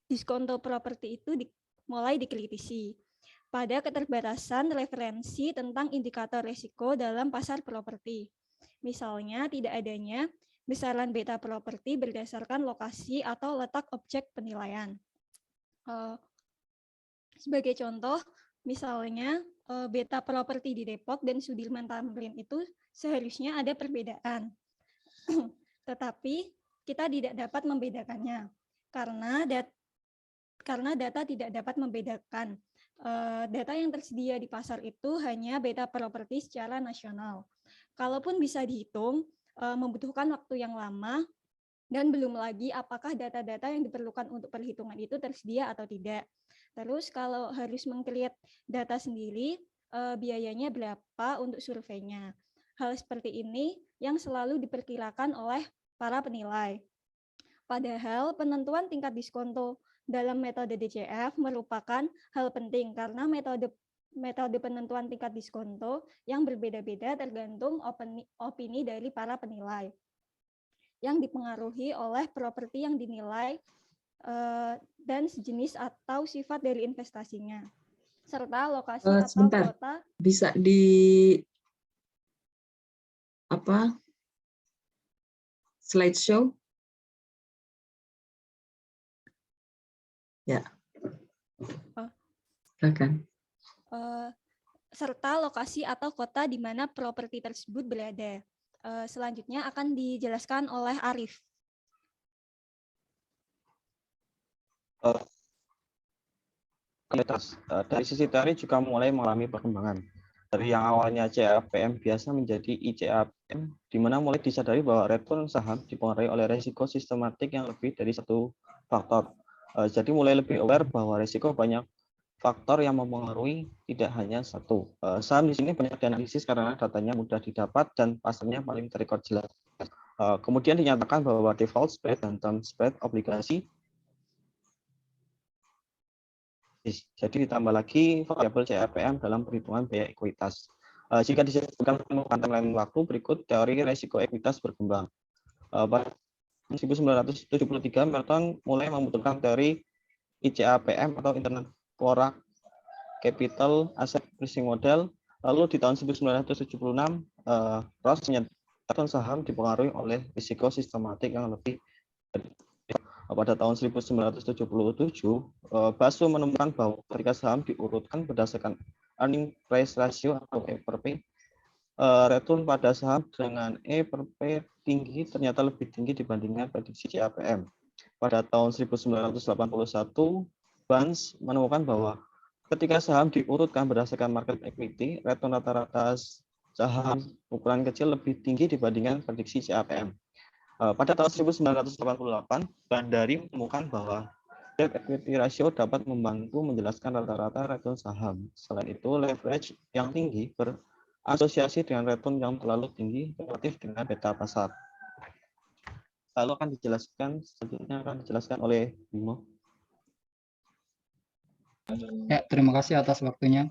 diskonto properti itu mulai dikritisi pada keterbatasan referensi tentang indikator risiko dalam pasar properti. Misalnya, tidak adanya besaran beta properti berdasarkan lokasi atau letak objek penilaian. Sebagai contoh, misalnya beta properti di Depok dan Sudirman Tamrin itu seharusnya ada perbedaan. Tetapi kita tidak dapat membedakannya karena data tidak dapat membedakan. Data yang tersedia di pasar itu hanya beta properti secara nasional. Kalaupun bisa dihitung, membutuhkan waktu yang lama, dan belum lagi apakah data-data yang diperlukan untuk perhitungan itu tersedia atau tidak. Terus kalau harus meng-create data sendiri, biayanya berapa untuk surveinya. Hal seperti ini yang selalu diperkirakan oleh para penilai. Padahal penentuan tingkat diskonto dalam metode DCF merupakan hal penting karena metode penentuan tingkat diskonto yang berbeda-beda tergantung opini dari para penilai yang dipengaruhi oleh properti yang dinilai dan sejenis atau sifat dari investasinya serta lokasi atau kota. Bisa di slideshow? Ya. Silakan. Serta lokasi atau kota di mana properti tersebut berada. Selanjutnya akan dijelaskan oleh Arif. Dari sisi teori juga mulai mengalami perkembangan. Dari yang awalnya CAPM biasa menjadi ICAPM, di mana mulai disadari bahwa return saham dipengaruhi oleh risiko sistematik yang lebih dari satu faktor. Jadi mulai lebih aware bahwa risiko banyak faktor yang mempengaruhi, tidak hanya satu. Saham di sini banyak dianalisis karena datanya mudah didapat dan pasarnya paling terrekod jelas. Kemudian dinyatakan bahwa default spread dan term spread obligasi. Jadi ditambah lagi variabel CAPM dalam perhitungan biaya ekuitas. Jika disebutkan penurunan timeline waktu, berikut teori risiko ekuitas berkembang. Pada 1973, Merton mulai membutuhkan teori ICAPM atau Internet Quora Capital Asset Pricing Model. Lalu di tahun 1976, Ross menyatakan saham dipengaruhi oleh risiko sistematik yang lebih. pada tahun 1977, BASU menemukan bahwa ketika saham diurutkan berdasarkan earning price ratio atau E per P, return pada saham dengan E per P tinggi ternyata lebih tinggi dibandingkan prediksi CAPM. Pada tahun 1981, Barnes menemukan bahwa ketika saham diurutkan berdasarkan market equity, return rata-rata saham ukuran kecil lebih tinggi dibandingkan prediksi CAPM. Pada tahun 1988, Bandari menemukan bahwa debt equity ratio dapat membantu menjelaskan rata-rata return saham. Selain itu, leverage yang tinggi berasosiasi dengan return yang terlalu tinggi relatif dengan beta pasar. Lalu selanjutnya akan dijelaskan oleh Bimo. Ya, terima kasih atas waktunya.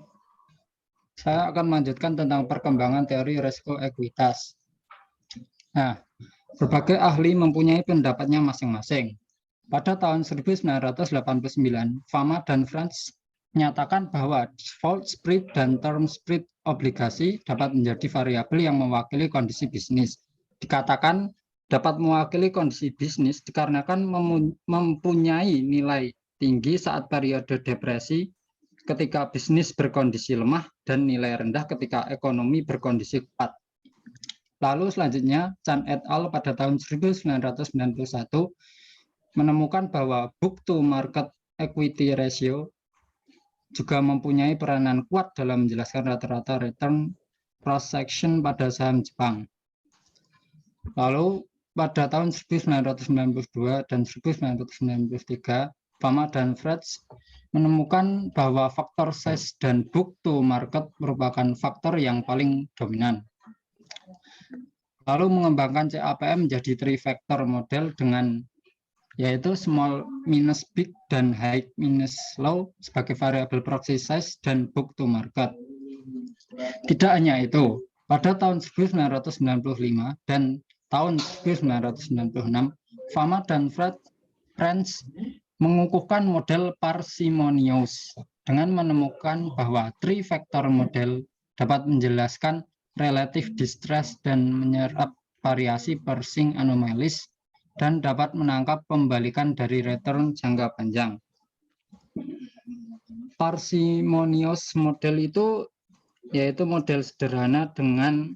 Saya akan melanjutkan tentang perkembangan teori risiko ekuitas. Nah, berbagai ahli mempunyai pendapatnya masing-masing. Pada tahun 1989, Fama dan Franz menyatakan bahwa default spread dan term spread obligasi dapat menjadi variabel yang mewakili kondisi bisnis. Dikatakan dapat mewakili kondisi bisnis dikarenakan mempunyai nilai tinggi saat periode depresi ketika bisnis berkondisi lemah dan nilai rendah ketika ekonomi berkondisi kuat. Lalu selanjutnya, Chan et al. Pada tahun 1991 menemukan bahwa book to market equity ratio juga mempunyai peranan kuat dalam menjelaskan rata-rata return cross section pada saham Jepang. Lalu pada tahun 1992 dan 1993, Fama dan Franz menemukan bahwa faktor size dan book to market merupakan faktor yang paling dominan. Lalu mengembangkan CAPM menjadi three-factor model dengan yaitu small minus big dan high minus low sebagai variabel proxy size dan book to market. Tidak hanya itu, pada tahun 1995 dan tahun 1996, Fama dan Franz mengukuhkan model parsimonious dengan menemukan bahwa three-factor model dapat menjelaskan relative distress dan menyerap variasi Persing anomalies dan dapat menangkap pembalikan dari return jangka panjang. Parsimonious model itu yaitu model sederhana dengan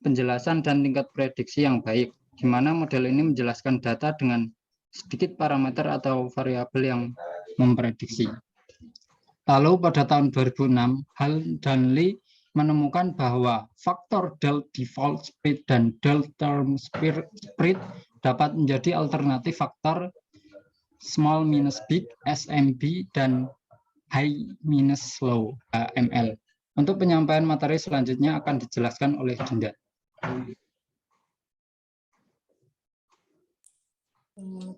penjelasan dan tingkat prediksi yang baik, di mana model ini menjelaskan data dengan sedikit parameter atau variabel yang memprediksi. Lalu pada tahun 2006, Hall dan Lee menemukan bahwa faktor del default spread dan del term spread dapat menjadi alternatif faktor small minus big SMB dan high minus low HML. Untuk penyampaian materi selanjutnya akan dijelaskan oleh Dinda.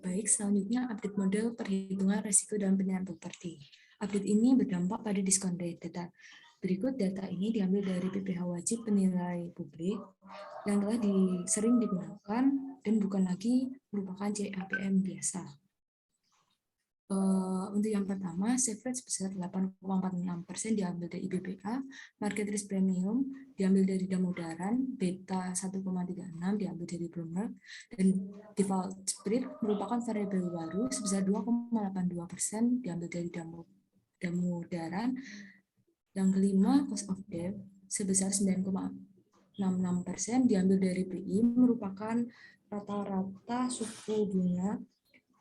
Baik, selanjutnya update model perhitungan risiko dalam penilaian properti. Update ini berdampak pada diskon rate data. Berikut data ini diambil dari PPh wajib penilai publik yang telah sering digunakan dan bukan lagi merupakan CAPM biasa. Untuk yang pertama, save rate sebesar 8,46% diambil dari BBA, market risk premium diambil dari Damodaran, beta 1,36 diambil dari Bloomberg, dan default spread merupakan variabel baru sebesar 2,82% diambil dari Damodaran. Yang kelima, cost of debt sebesar 9,66% diambil dari BI, merupakan rata-rata suku bunga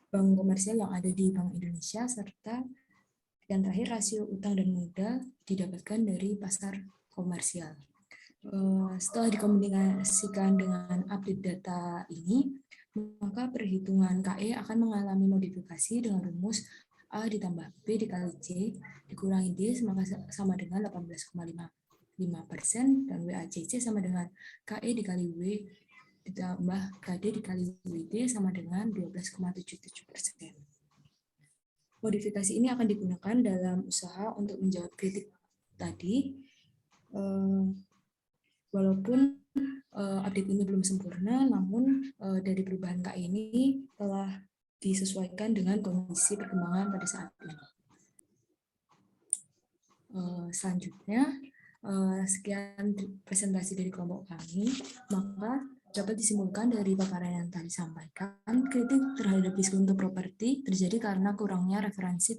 bank komersial yang ada di Bank Indonesia, serta yang terakhir rasio utang dan modal didapatkan dari pasar komersial. Setelah dikombinasikan dengan update data ini, maka perhitungan KE akan mengalami modifikasi dengan rumus A ditambah B dikali C dikurangi D sama dengan 18,55% dan WACC sama dengan KE dikali W ditambah KD dikali WD sama dengan 12,77%. Modifikasi ini akan digunakan dalam usaha untuk menjawab kritik tadi. Walaupun update ini belum sempurna, namun dari perubahan KE ini telah disesuaikan dengan kondisi perkembangan pada saat ini. Selanjutnya, sekian presentasi dari kelompok kami, maka Dapat disimpulkan dari paparan yang tadi disampaikan, kritik terhadap diskonto properti terjadi karena kurangnya referensi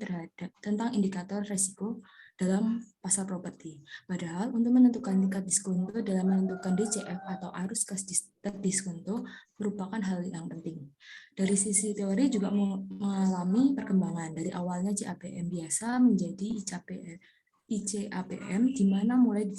tentang indikator risiko dalam pasar properti. Padahal untuk menentukan tingkat diskonto dalam menentukan DCF atau arus kas diskonto merupakan hal yang penting. Dari sisi teori juga mengalami perkembangan dari awalnya CAPM biasa menjadi ICAPM, di mana mulai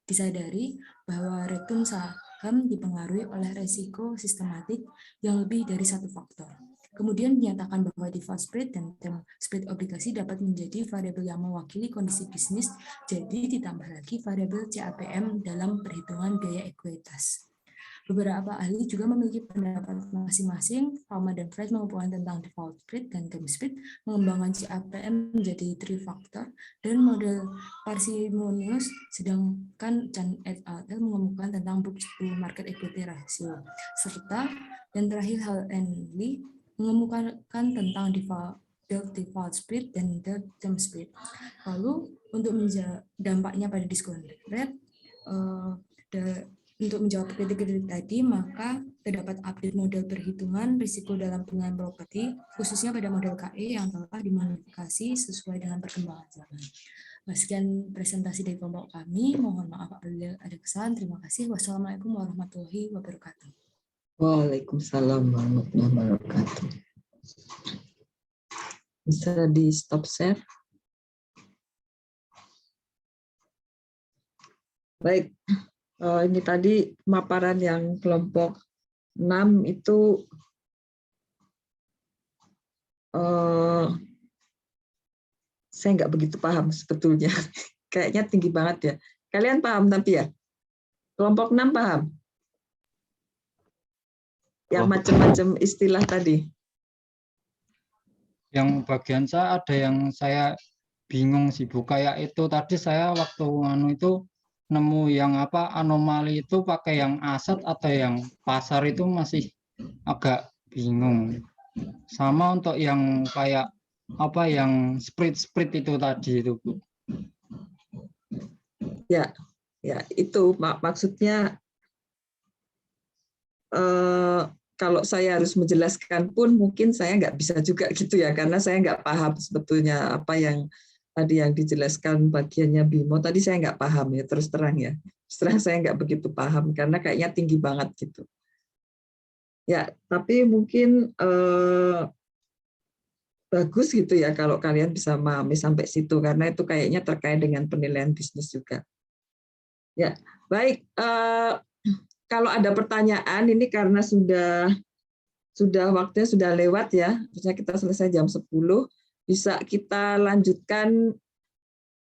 disadari bahwa return saham dipengaruhi oleh risiko sistematik yang lebih dari satu faktor. Kemudian dinyatakan bahwa default spread dan term spread obligasi dapat menjadi variabel yang mewakili kondisi bisnis, jadi ditambah lagi variabel CAPM dalam perhitungan biaya ekuitas. Beberapa ahli juga memiliki pendapat masing-masing. Fama dan Fred mengumpulkan tentang default spread dan term spread, mengembangkan CAPM menjadi 3 faktor, dan model parsimonius, sedangkan Chan et al. Mengemukakan tentang book to market equity ratio, serta dan terakhir Hall and Lee mengemukakan tentang default spread dan term spread. Lalu untuk dampaknya pada diskon rate, untuk menjawab kritik-kritik tadi, maka terdapat update model perhitungan risiko dalam penilaian properti, khususnya pada model KE yang telah dimodifikasi sesuai dengan perkembangan zaman. Sekian presentasi dari kelompok kami. Mohon maaf apabila ada kesalahan. Terima kasih. Wassalamualaikum warahmatullahi wabarakatuh. Waalaikumsalam warahmatullahi wabarakatuh. Bisa di stop share. Baik, ini tadi pemaparan yang kelompok 6 itu saya nggak begitu paham sebetulnya. Kayaknya tinggi banget ya. Kalian paham tapi ya? Kelompok 6 paham? Yang macam-macam istilah tadi. Yang bagian saya ada yang saya bingung sih Bu, kayak itu tadi saya waktu itu nemu yang apa anomali itu pakai yang aset atau yang pasar itu masih agak bingung. Sama untuk yang kayak apa yang spread itu tadi itu Bu. Ya itu maksudnya kalau saya harus menjelaskan pun mungkin saya nggak bisa juga gitu ya, karena saya nggak paham sebetulnya apa yang tadi yang dijelaskan bagiannya Bimo tadi saya nggak paham ya, terus terang ya. Terus terang saya nggak begitu paham karena kayaknya tinggi banget gitu. Ya, tapi mungkin bagus gitu ya kalau kalian bisa memahami sampai situ karena itu kayaknya terkait dengan penilaian bisnis juga. Ya, baik. Kalau ada pertanyaan ini karena sudah waktunya sudah lewat ya, harusnya kita selesai jam 10, bisa kita lanjutkan,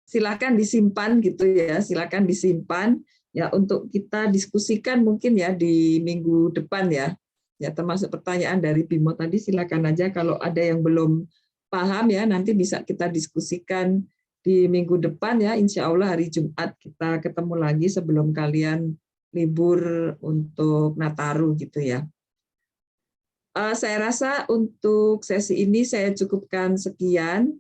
silakan disimpan gitu ya, silakan disimpan ya untuk kita diskusikan mungkin ya di minggu depan ya. Ya termasuk pertanyaan dari Bimo tadi silakan aja kalau ada yang belum paham ya nanti bisa kita diskusikan di minggu depan ya, insya Allah hari Jumat kita ketemu lagi sebelum kalian libur untuk Nataru gitu ya. Saya rasa untuk sesi ini saya cukupkan sekian.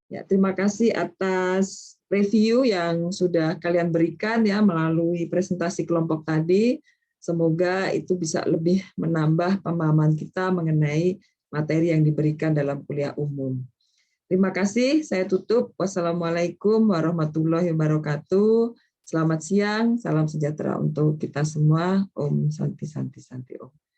Ya, terima kasih atas review yang sudah kalian berikan ya melalui presentasi kelompok tadi. Semoga itu bisa lebih menambah pemahaman kita mengenai materi yang diberikan dalam kuliah umum. Terima kasih, saya tutup. Wassalamualaikum warahmatullahi wabarakatuh. Selamat siang, salam sejahtera untuk kita semua. Om Santi Santi Santi Om.